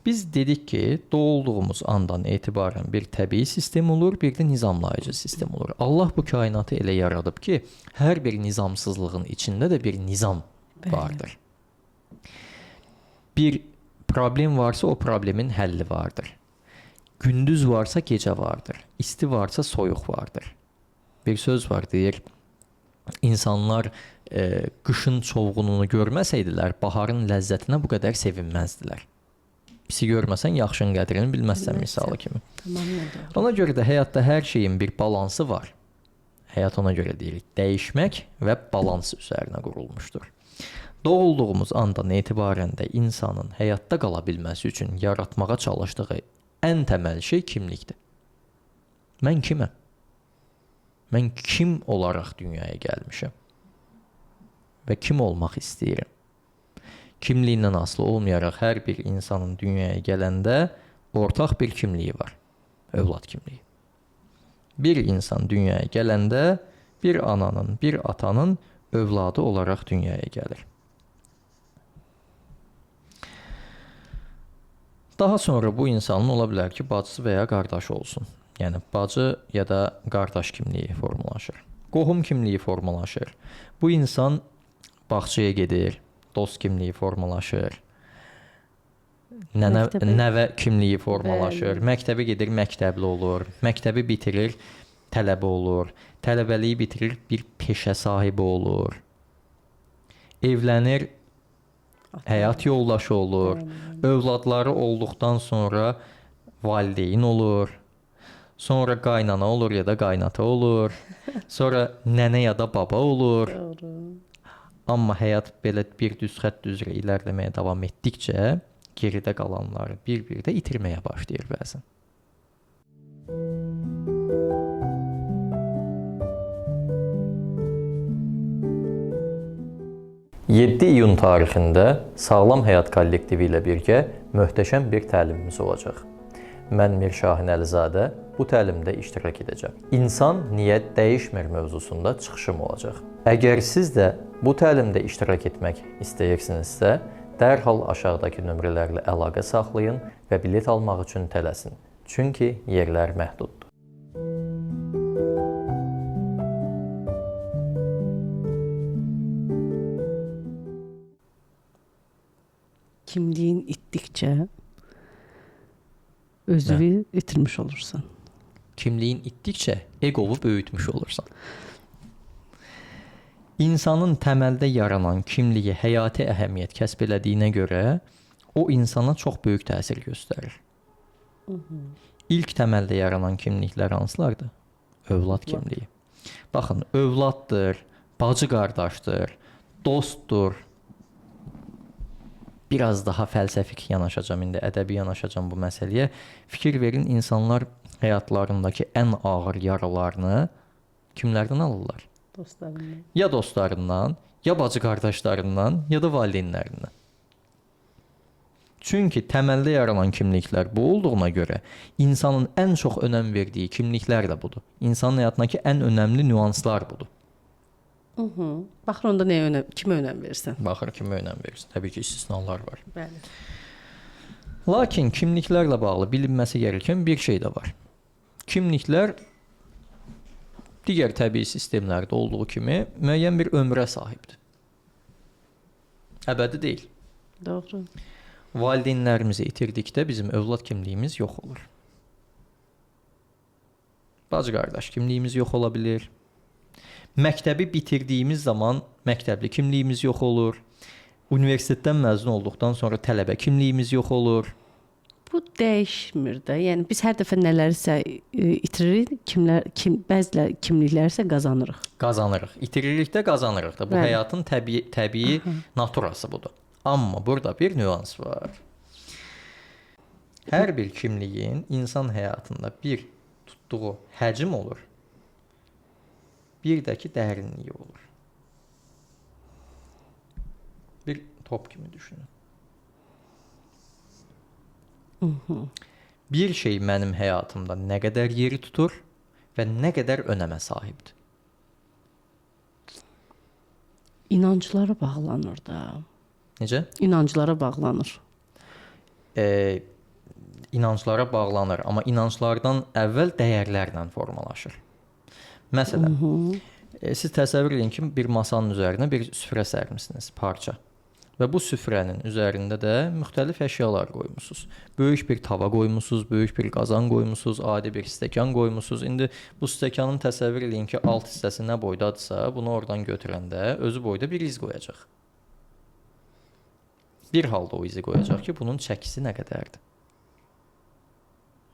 Biz dedik ki, doğulduğumuz andan etibarən bir təbii sistem olur, bir də nizamlayıcı sistem olur. Allah bu kainatı elə yaradıb ki, hər bir nizamsızlığın içində də bir nizam vardır. Bir problem varsa o problemin həlli vardır. Gündüz varsa gecə vardır. İsti varsa soyuq vardır. Bir söz var, deyir, insanlar qışın çovğununu görməsəydilər, baharın ləzzətinə bu qədər sevinməzdilər. Pisi görməsən, yaxşının qədrini bilməzsən misalı kimi. Ona görə də həyatda hər şeyin bir balansı var. Həyat ona görə deyirik, dəyişmək və balans üzərinə qurulmuşdur. Doğulduğumuz andan etibarən də insanın həyatda qala bilməsi üçün yaratmağa çalışdığı ən təməl şey kimlikdir. Mən kiməm? Mən kim olaraq dünyaya gəlmişəm? Və kim olmaq istəyirəm? Kimliyindən asılı olmayaraq hər bir insanın dünyaya gələndə ortaq bir kimliyi var. Övlad kimliyi. Bir insan dünyaya gələndə bir ananın, bir atanın övladı olaraq dünyaya gəlir. Daha sonra bu insanın ola bilər ki, bacısı və ya qardaşı olsun. Yəni bacı ya da qardaş kimliyi formalaşır. Qohum kimliyi formalaşır. Bu insan bağçaya gedir, dost kimliyi formalaşır. Nəvə kimliyi formalaşır. Məktəbə gedir, məktəbli olur. Məktəbi bitirir, tələbə olur. Tələbəliyi bitirir, bir peşə sahibi olur. Evlənir, həyat yoldaşı olur. Övladları olduqdan sonra valideyn olur. Sonra qaynana olur ya da qaynata olur. Sonra nənə ya da baba olur. Amma həyat belə bir düz xətt üzrə ilərləməyə davam etdikcə geridə qalanları bir-bir də itirməyə başlayır bəzən. 7 iyun tarixində Sağlam Həyat kollektivi ilə birgə möhtəşəm bir təlimimiz olacaq. Mən Mir Şahin Əlizadə bu təlimdə iştirak edəcəm. İnsan niyyət dəyişmir mövzusunda çıxışım olacaq. Əgər siz də bu təlimdə iştirak etmək istəyirsinizsə, dərhal aşağıdakı nömrələrlə əlaqə saxlayın və bilet almaq üçün tələsin. Çünki yerlər məhduddur. Kimliyin itdikcə özünü itirmiş olursan. Kimliyin itdikcə eqovu böyütmüş olursan. İnsanın təməldə yaranan kimliyi həyati əhəmiyyət kəsb elədiyinə görə o insana çox böyük təsir göstərir. İlk təməldə yaranan kimliklər hansılardır? Övlad kimliyi. Baxın, övladdır, bacı qardaşdır, dostdur. Biraz daha fəlsəfik yanaşacağam indi, ədəbi yanaşacağam bu məsələyə. Fikir verin, insanlar həyatlarındakı ən ağır yaralarını kimlərdən alırlar? Dostlarından. Ya dostlarından, ya bacı qardaşlarından, ya da valideynlərindən. Çünki təməldə yaranan kimliklər bu olduğuna görə insanın ən çox önəm verdiyi kimliklər də budur. İnsanın həyatındakı ən önəmli nüanslar budur. Baxır onda kimə önəm verirsən? Baxır kimə önəm verirsən. Təbii ki, istisnalar var. Bəli. Lakin kimliklərlə bağlı bilinməsi gerəkən bir şey də var. Kimliklər digər təbii sistemlərdə olduğu kimi müəyyən bir ömrə sahibdir. Əbədi deyil. Doğru. Valideynlərimizi itirdikdə bizim övlad kimliyimiz yox olur. Bacı qardaş kimliyimiz yox ola bilir. Məktəbi bitirdiyimiz zaman məktəbli kimliyimiz yox olur. Universitetdən məzun olduqdan sonra tələbə kimliyimiz yox olur. Bu dəyişmir də. Yəni biz hər dəfə nələrsə itiririk, bəziləri kimliklərsə qazanırıq. Qazanırıq. İtiririk də, qazanırıq da. Bu Bəli. həyatın təbii naturası budur. Amma burada bir nüans var. Hər bir kimliyin insan həyatında bir tutduğu həcm olur. Bir də ki, dərinliyi olur. Bir top kimi düşünün. Bir şey mənim həyatımda nə qədər yeri tutur və nə qədər önəmə sahibdir. İnanclara bağlanır da. Necə? İnanclara bağlanır. İnanclara bağlanır, amma inanclardan əvvəl dəyərlərlə formalaşır. Məsələn, siz təsəvvür edin ki, bir masanın üzərinə bir süfrə sərmisiniz, parça. Və bu süfrənin üzərində də müxtəlif əşyalar qoymusunuz. Böyük bir tava qoymusunuz, böyük bir qazan qoymusunuz, adi bir stəkan qoymusunuz. İndi bu stəkanın təsəvvür edin ki, alt hissəsi nə boydadırsa, bunu oradan götürəndə özü boyda bir iz qoyacaq. Bir halda o izi qoyacaq ki, bunun çəkisi nə qədərdir.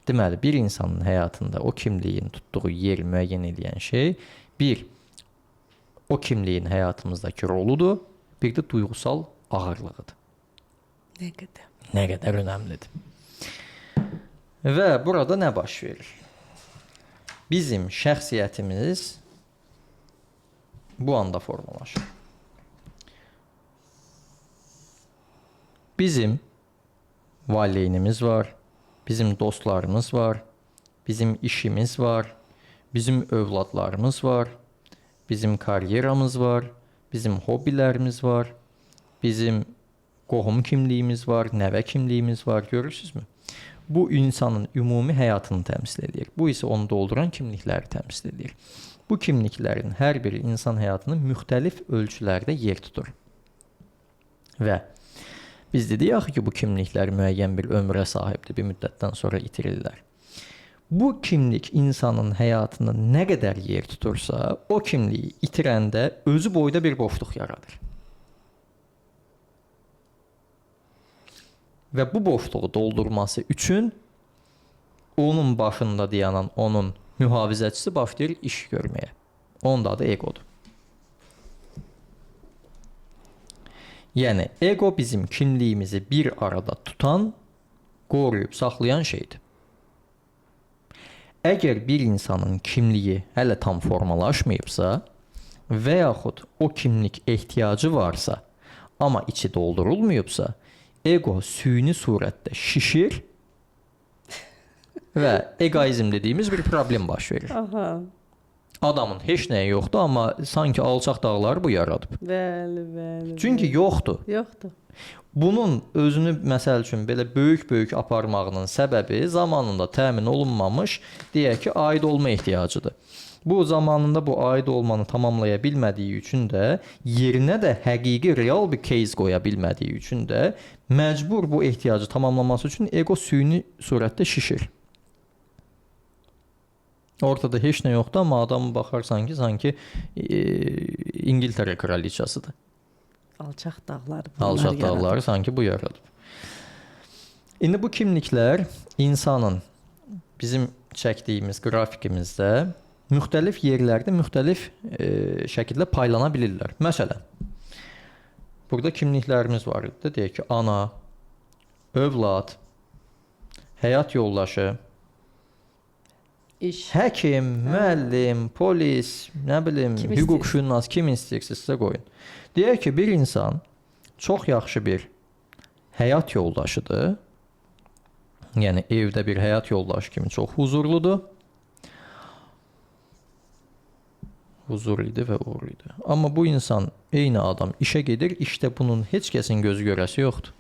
Deməli, bir insanın həyatında o kimliyin tutduğu yeri müəyyən edən şey, bir, o kimliyin həyatımızdakı roludur, bir də duyğusal ağırlığıdır. Nə qədər? Nə qədər önəmlidir. Və burada nə baş verir? Bizim şəxsiyyətimiz bu anda formalaşır. Bizim valideynimiz var, bizim dostlarımız var, bizim işimiz var, bizim övladlarımız var, bizim karyeramız var, bizim hobbilərimiz var, bizim qohum kimliyimiz var, nəvə kimliyimiz var, görürsünüzmü? Bu insanın ümumi həyatını təmsil edir. Bu isə onu dolduran kimlikləri təmsil edir. Bu kimliklərin hər biri insan həyatının müxtəlif ölçülərdə yer tutur. Və biz dedik axı ki, bu kimliklər müəyyən bir ömrə sahibdir, bir müddətdən sonra itirirlər. Bu kimlik insanın həyatını nə qədər yer tutursa, o kimliyi itirəndə özü boyda bir boşluq yaradır. Və bu boşluğu doldurması üçün onun başında dayanan onun mühafizəçisi başlayır iş görməyə. Onun da adı egodur. Yəni, ego bizim kimliyimizi bir arada tutan, qoruyub saxlayan şeydir. Əgər bir insanın kimliyi hələ tam formalaşmayıbsa və yaxud o kimlik ehtiyacı varsa, amma içi doldurulmayıbsa, ego süni surətdə şişir və egoizm dediyimiz bir problem baş verir. Aha. Adamın heç nəyi yoxdur, amma sanki alçaq dağları bu yaradıb. Bəli. Çünki yoxdur. Yoxdur. Bunun özünü məsəl üçün belə böyük-böyük aparmağının səbəbi zamanında təmin olunmamış, deyək ki, aid olma ehtiyacıdır. Bu zamanında bu aid olmanı tamamlaya bilmədiyi üçün də yerinə də həqiqi real bir case qoya bilmədiyi üçün də məcbur bu ehtiyacı tamamlaması üçün ego süni surətdə şişir. Ortada heç nə yoxdur, amma adamı baxarsan ki, sanki İngiltərə kraliçasıdır. Alçaq dağlar. Alçaq dağları sanki bu yaradıb. İndi bu kimliklər insanın bizim çəkdiyimiz qrafikimizdə müxtəlif yerlərdə müxtəlif şəkildə paylana bilirlər. Məsələn, burada kimliklərimiz var idi. Deyək ki, ana, övlad, həyat yoldaşı, iş, həkim, müəllim, polis, nə bilim, hüquqşünas, kim istəyirsinizsə qoyun. Deyək ki, bir insan çox yaxşı bir həyat yoldaşıdır. Yəni evdə bir həyat yoldaşı kimi çox huzurludur. Huzur idi və uğur idi. Amma bu insan, eyni adam işə gedir, işdə bunun heç kəsin gözü görəsi yoxdur.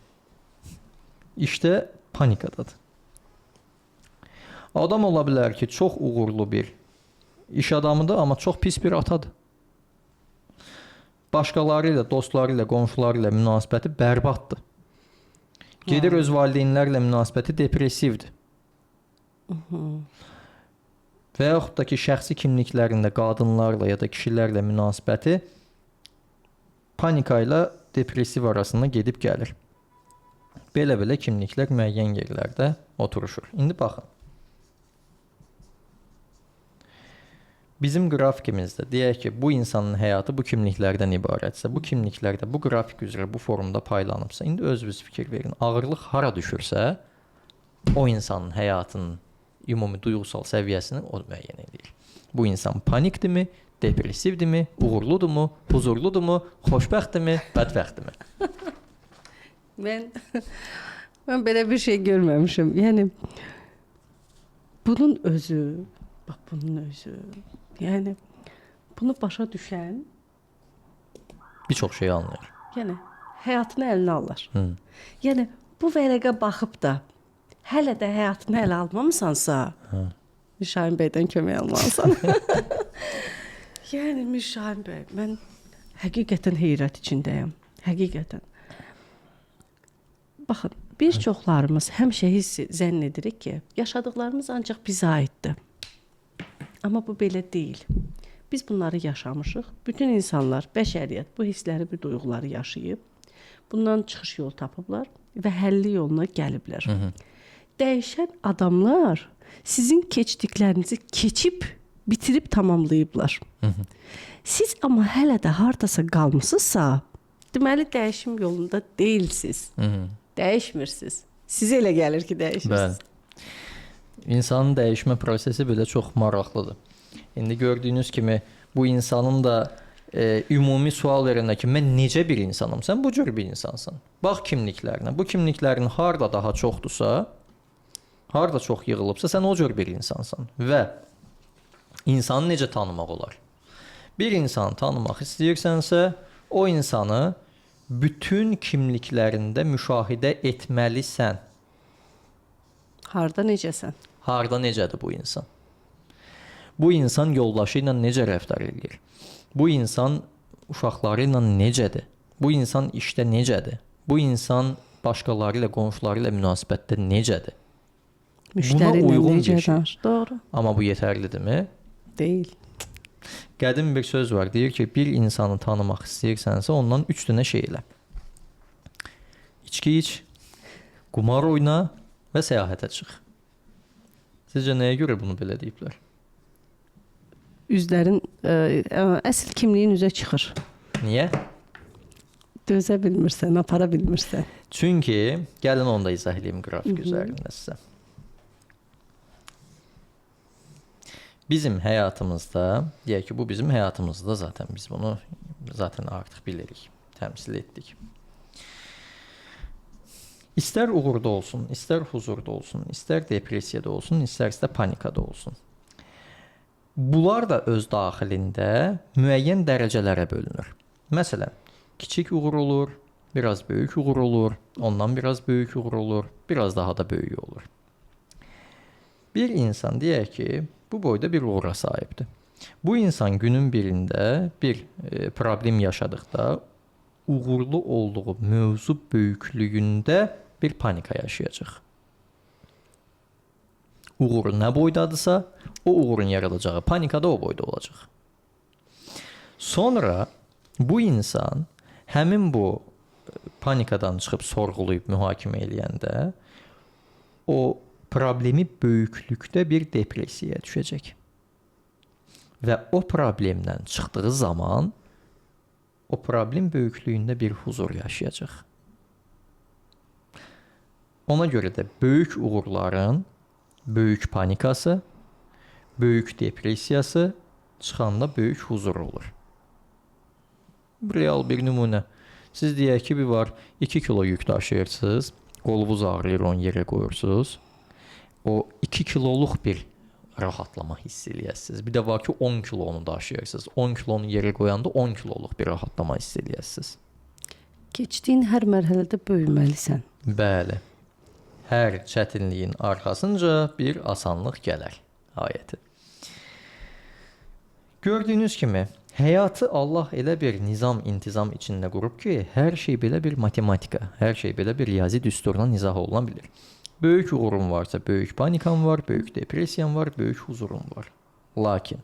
İşdə panikadadır. Adam ola bilər ki, çox uğurlu bir iş adamıdır, amma çox pis bir atadır. Başqaları ilə, dostları ilə, qonşuları ilə münasibəti bərbaddır. Gedir öz valideynlərlə münasibəti depressivdir. Və yaxud da ki, şəxsi kimliklərində qadınlarla ya da kişilərlə münasibəti panika ilə depressiv arasında gedib gəlir. Belə-belə kimliklər müəyyən yerlərdə oturuşur. İndi baxın. Bizim qrafikimizdə deyək ki, bu insanın həyatı bu kimliklərdən ibarətsə, bu kimliklərdə bu qrafik üzrə bu formda paylanıbsa, indi özünüz fikir verin. Ağırlıq hara düşürsə, o insanın həyatının ümumi duyğusal səviyyəsini o müəyyən edir. Bu insan panikdirmi, depressivdirmi, uğurludurmu, huzurludurmu, xoşbəxtdirmi, bədbəxtdirmi? Mən belə bir şey görməmişəm. Yəni bunun özü, bax bunun özü. Yəni bunu başa düşən bir çox şey anlayır. Yəni həyatını əlinə alır. Yəni bu vərəqə baxıb da hələ də həyatını ələ almamısansa, Müşahin bəydən kömək almalısan. Yəni Müşahin bəy, mən həqiqətən heyrət içindəyəm. Həqiqətən. Baxın, bir çoxlarımız həmişə zənn edirik ki, yaşadıqlarımız ancaq bizə aiddir. Amma bu belə deyil. Biz bunları yaşamışıq. Bütün insanlar, bəşəriyyət bu hissləri, bu duyğuları yaşayıb, bundan çıxış yolu tapıblar və həlli yoluna gəliblər. Dəyişən adamlar sizin keçdiklərinizi keçib, bitirib tamamlayıblar. Siz amma hələ də hardasa qalmısınızsa, deməli dəyişim yolunda deyilsiniz. Dəyişmirsiniz. Sizə elə gəlir ki, dəyişirsiniz. İnsanın dəyişmə prosesi belə çox maraqlıdır. İndi gördüyünüz kimi bu insanın da ümumi sual verəndə ki, mən necə bir insanım? Sən bu cür bir insansan. Bax kimliklərinə. Bu kimliklərin harda daha çoxdursa, harda çox yığılıbsa, sən o cür bir insansan. Və insanı necə tanımaq olar? Bir insanı tanımaq istəyirsənsə, o insanı bütün kimliklərində müşahidə etməlisən. Harda necəsən? Harda necədir bu insan? Bu insan yoldaşı ilə necə rəftar edir? Bu insan uşaqları ilə necədir? Bu insan işdə necədir? Bu insan başqaları ilə, qonşuları ilə münasibətdə necədir? Müştəri ilə uyğun bir şey. necədir? Doğru. Amma bu yetərlidirmi? Deyil. Qədim bir söz var, deyir ki, bir insanı tanımaq istəyirsənsə, ondan 3 dənə şey elə. İçki iç, qumar oyna və səyahətə çıx. Sizcə nəyə görə bunu belə deyiblər? Üzlərin əsl kimliyin üzə çıxır. Niyə? Dözə bilmirsən, apara bilmirsən. Çünki, gəlin onu da izah edeyim qrafik üzərində sizə. Bizim həyatımızda, deyək ki, bu bizim həyatımızda zaten biz bunu zaten artıq bilirik, təmsil etdik. İstər uğurda olsun, istər huzurda olsun, istər depressiyada olsun, istərsə panikada olsun. Bunlar da öz daxilində müəyyən dərəcələrə bölünür. Məsələn, kiçik uğur olur, biraz böyük uğur olur, ondan biraz böyük uğur olur, biraz daha da böyük olur. Bir insan deyək ki, bu boyda bir uğura sahibdir. Bu insan günün birində bir problem yaşadıqda uğurlu olduğu mövzu böyüklüyündə bir panika yaşayacaq. Uğur nə boydadırsa, o uğurun yaradacağı panikada o boyda olacaq. Sonra bu insan həmin bu panikadan çıxıb sorğulayıb mühakimə eləyəndə o problemi böyüklükdə bir depressiyaya düşəcək. Və o problemdən çıxdığı zaman o problem böyüklüyündə bir huzur yaşayacaq. Ona görə də böyük uğurların böyük panikası, böyük depressiyası çıxanda böyük huzur olur. Real bir nümunə. Siz deyək ki, bir var 2 kilo yük daşıyırsınız, qolunuz ağrıyır, onu yerə qoyursunuz. O 2 kiloluq bir rahatlama hiss eləyəsiniz. Bir də var ki, 10 kilonu daşıyırsınız. 10 kilonu yerə qoyanda 10 kiloluq bir rahatlama hiss eləyəsiniz. Keçdiyin hər mərhələdə böyüməlisən. Bəli. Hər çətinliyin arxasınca bir asanlıq gələr ayəti. Gördüyünüz kimi, həyatı Allah elə bir nizam, intizam içində qurub ki, hər şey belə bir matematika, hər şey belə bir riyazi düsturla izah oluna bilir. Böyük uğurun varsa böyük panikan var, böyük depressiyan var, böyük huzurun var. Lakin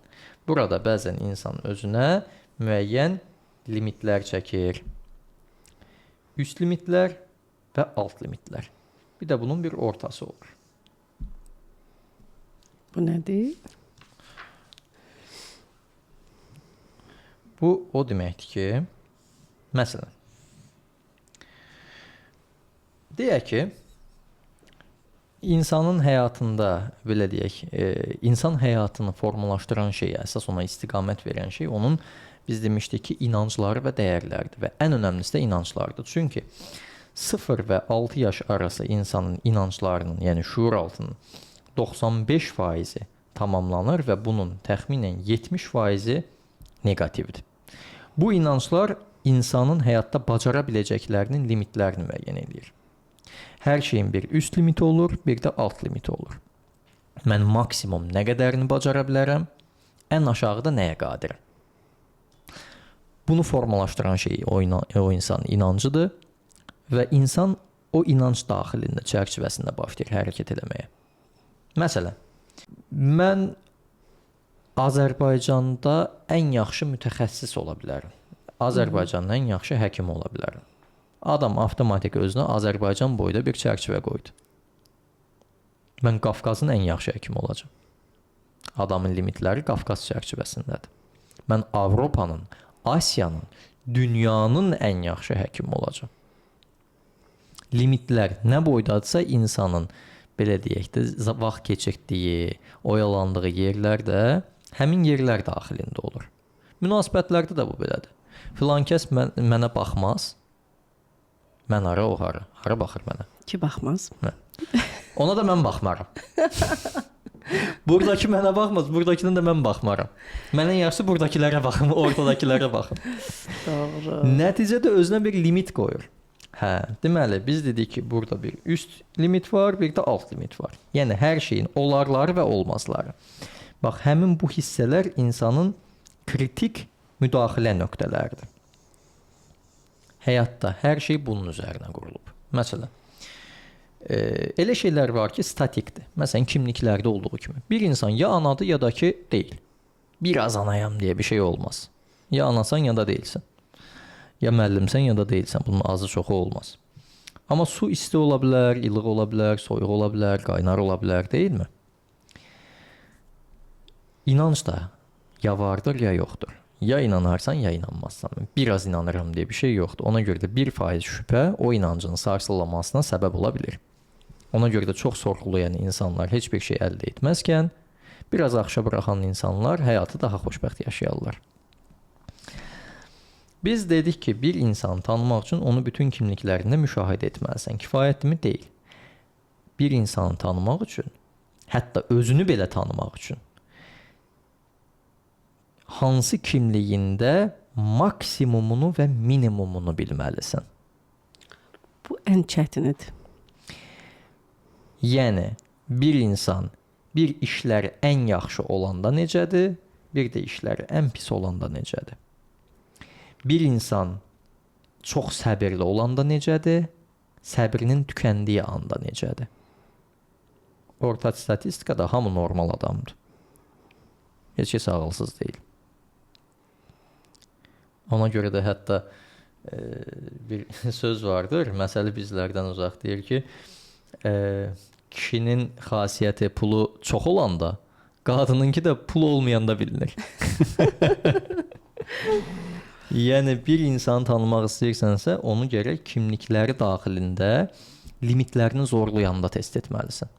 burada bəzən insan özünə müəyyən limitlər çəkir. Üst limitlər və alt limitlər. Bir də bunun bir ortası olur. Bu nədir? Bu o deməkdir ki, məsələn, deyək ki, insanın həyatında, belə deyək, insan həyatını formalaşdıran şey, əsas ona istiqamət verən şey, onun biz demişdik ki, inancları və dəyərləridir və ən önəmlisi də inanclardır. Çünki 0 və 6 yaş arası insanın inanclarının, yəni şuur altının 95% tamamlanır və bunun təxminən 70% negativdir. Bu inanclar insanın həyatda bacara biləcəklərinin limitlərini müəyyən edir. Hər şeyin bir üst limiti olur, bir də alt limiti olur. Mən maksimum nə qədərini bacara bilərəm, ən aşağıda nəyə qadirəm. Bunu formalaşdıran şey o insanın inancıdır və insan o inanc daxilində, çərçivəsində başlayır hərəkət etməyə. Məsələn, mən Azərbaycanda ən yaxşı mütəxəssis ola bilərəm. Azərbaycanda ən yaxşı həkim ola bilərəm. Adam avtomatik özünə Azərbaycan boyda bir çərçivə qoydu. Mən Qafqazın ən yaxşı həkimi olacam. Adamın limitləri Qafqaz çərçivəsindədir. Mən Avropanın, Asiyanın, dünyanın ən yaxşı həkimi olacam. Limitlər nə boydadırsa insanın, belə deyək də, vaxt keçirdiyi, oyalandığı yerlər də həmin yerlər daxilində olur. Münasibətlərdə də bu belədir. Filan kəs mənə baxmaz. Mən hara, o hara. Hara baxır mənə? Ki baxmaz. Ona da mən baxmaram. Buradakı mənə baxmaz, buradakına da mən baxmaram. Mənə yaxşı burdakilərə baxım, ortadakilərə baxım. Doğru. Nəticədə özünə bir limit qoyur. Hə, deməli biz dedik ki, burada bir üst limit var, bir də alt limit var. Yəni hər şeyin olarları və olmazları. Bax, həmin bu hissələr insanın kritik müdaxilə nöqtələridir. Həyatda hər şey bunun üzərinə qurulub. Məsələn, elə şeylər var ki, statikdir. Məsələn, kimliklərdə olduğu kimi. Bir insan ya anadır, ya da ki, deyil. Biraz anayam deyə bir şey olmaz. Ya anasan, ya da deyilsən. Ya müəllimsən, ya da deyilsən. Bunun azı çoxu olmaz. Amma su isti ola bilər, ilıq ola bilər, soyuq ola bilər, qaynar ola bilər, deyilmi? İnanc da ya vardır, ya yoxdur. Ya inanarsan, ya inanmazsan. Biraz inanıram deyə bir şey yoxdur. Ona görə də 1% şübhə o inancın sarsılmasına səbəb ola bilər. Ona görə də çox sorğulayan insanlar heç bir şey əldə etməzkən, biraz axşa buraxan insanlar həyatı daha xoşbəxt yaşayarlar. Biz dedik ki, bir insanı tanımaq üçün onu bütün kimliklərində müşahidə etməlisən. Kifayətmi? Deyil. Bir insanı tanımaq üçün, hətta özünü belə tanımaq üçün hansı kimliyində maksimumunu və minimumunu bilməlisən. Bu ən çətinidir. Yəni, bir insan bir işləri ən yaxşı olanda necədir, bir də işləri ən pis olanda necədir. Bir insan çox səbirli olanda necədir, səbrinin tükəndiyi anda necədir. Orta statistikada hamı normal adamdır. Heç kəs ağılsız deyil. Ona görə də hətta bir söz vardır, məsəli bizlərdən uzaq deyir ki, kişinin xasiyyəti pulu çox olanda, qadınınki də pul olmayanda bilinir. Yəni bir insanı tanımaq istəyirsənsə, onu gərək kimlikləri daxilində limitlərini zorlayanda test etməlisən.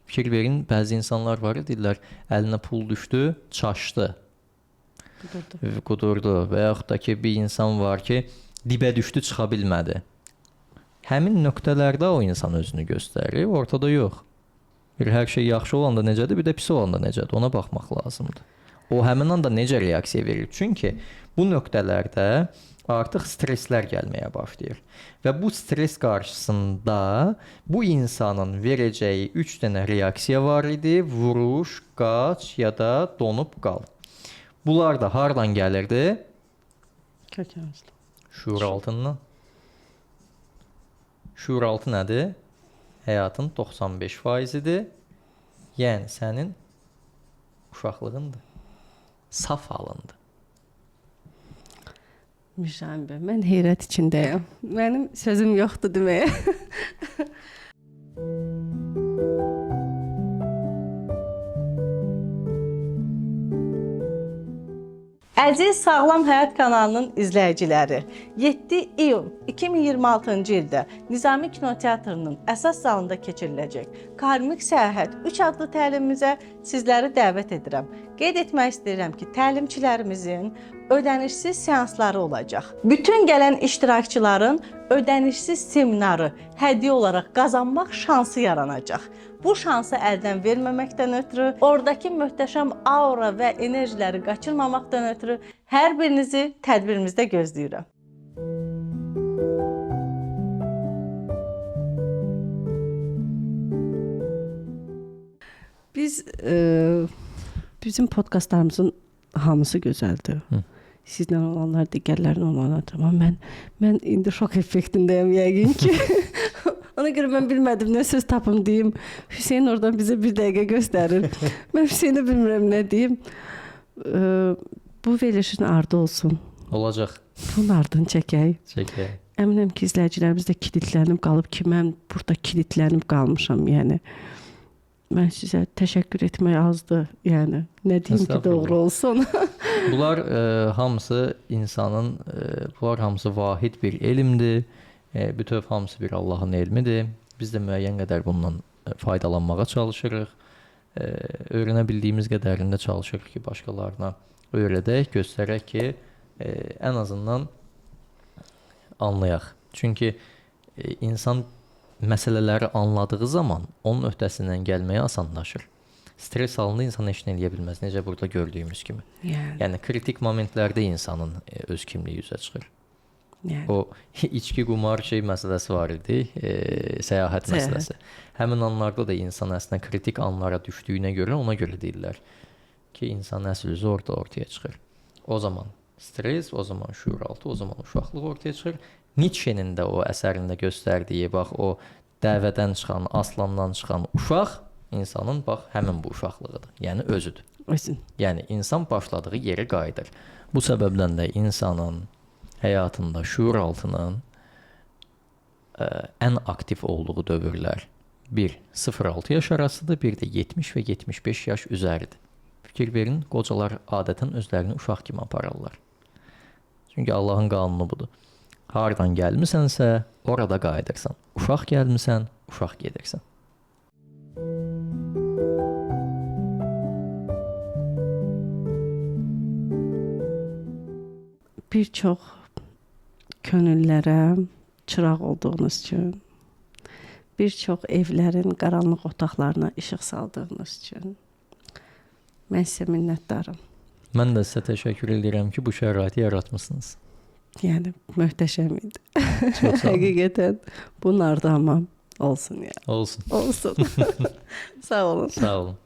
Fikir verin, bəzi insanlar var, deyirlər, əlinə pul düşdü, çaşdı. Qudurdu və yaxud da ki, bir insan var ki, dibə düşdü, çıxa bilmədi. Həmin nöqtələrdə o insan özünü göstərir, ortada yox. Bir hər şey yaxşı olanda necədir, bir də pis olanda necədir, ona baxmaq lazımdır. O həmin anda necə reaksiya verir? Çünki bu nöqtələrdə artıq stresslər gəlməyə başlayır. Və bu stres qarşısında bu insanın verəcəyi 3 dənə reaksiya var idi: vuruş, qaç ya da donub qal. Bunlar da hardan gəlirdi? Kökənizli. Şuur altından. Şuur altı nədir? Həyatın 95%-idir. Yəni sənin uşaqlığındır. Saf halındır. Müşahim bəy, mən heyrət içindəyəm. Mənim sözüm yoxdur deməyə. Əziz Sağlam Həyat kanalının izləyiciləri, 7 iyun 2026-cı ildə Nizami Kinoteatrının əsas zalında keçiriləcək Karmik Səyahət 3 adlı təlimimizə sizləri dəvət edirəm. Qeyd etmək istəyirəm ki, təlimçilərimizin ödənişsiz seansları olacaq. Bütün gələn iştirakçıların ödənişsiz seminarı hədiyyə olaraq qazanmaq şansı yaranacaq. Bu şansı əldən verməməkdən ötürü, oradakı möhtəşəm aura və enerjiləri qaçırmamaqdan ötürü hər birinizi tədbirimizdə gözləyirəm. Bizim podkastlarımızın hamısı gözəldir. Sizlə olanlar, digərlərin olanlardır. Amma mən indi şok effektindəyəm yəqin ki. Ona görə mən bilmədim nə söz tapım deyim. Hüseyn oradan bizə bir dəqiqə göstərir. Mən Hüseynə bilmirəm nə deyim. Bu verilişin ardı olsun. Olacaq. Bunun ardını çəkək. Çəkək. Əminəm ki, izləyicilərimiz də kilitlənib qalıb ki, mən burada kilitlənib qalmışam. Yəni mən sizə təşəkkür etmək azdır. Yəni nə deyim ki, doğru olsun. Bunlar hamısı insanın, bunlar hamısı vahid bir elmdir. Bütöv hamısı bir Allahın elmidir. Biz də müəyyən qədər bundan faydalanmağa çalışırıq. Öyrənə bildiyimiz qədərində çalışırıq ki, başqalarına öyrədək, göstərək ki, ən azından anlayaq. Çünki insan məsələləri anladığı zaman onun öhdəsindən gəlməyə asanlaşır. Stres halında insan heç nə edə bilməz. Necə burada gördüyümüz kimi. Yəni kritik momentlərdə insanın öz kimliyi üzə çıxır. O içki, qumar məsələsi var idi, səyahət məsələsi. Həmin anlarda da insan əslində kritik anlara düşdüyünə görə ona görə deyirlər ki, insan əsl üzü ortaya çıxır. O zaman stres, o zaman şuuraltı, o zaman uşaqlıq ortaya çıxır. Nietzsche'nin də o əsərində göstərdiyi, bax o dəvədən çıxan, aslandan çıxan uşaq insanın bax həmin bu uşaqlığıdır. Yəni özüdür. Yəni insan başladığı yerə qayıdır. Bu səbəbdən də insanın həyatında şuuraltının ən aktiv olduğu dövrlər 0-6 yaş arasıdır, bir də 70 və 75 yaş üzəridir. Fikir verin, qocalar adətən özlərini uşaq kimi aparırlar. Çünki Allahın qanunu budur. Hardan gəlmisənsə, orada qayıdırsan. Uşaq gəlmisən, uşaq gedirsən. Bir çox könüllərə çıraq olduğunuz üçün, bir çox evlərin qaranlıq otaqlarına işıq saldığınız üçün mən sizə minnətdaram. Mən də sizə təşəkkür edirəm ki, bu şəraiti yaratmısınız. Yəni möhtəşəm idi. Çox sağ olun. Həqiqətən bunlar da amma olsun ya. Olsun. Olsun. Sağ olun. Sağ olun.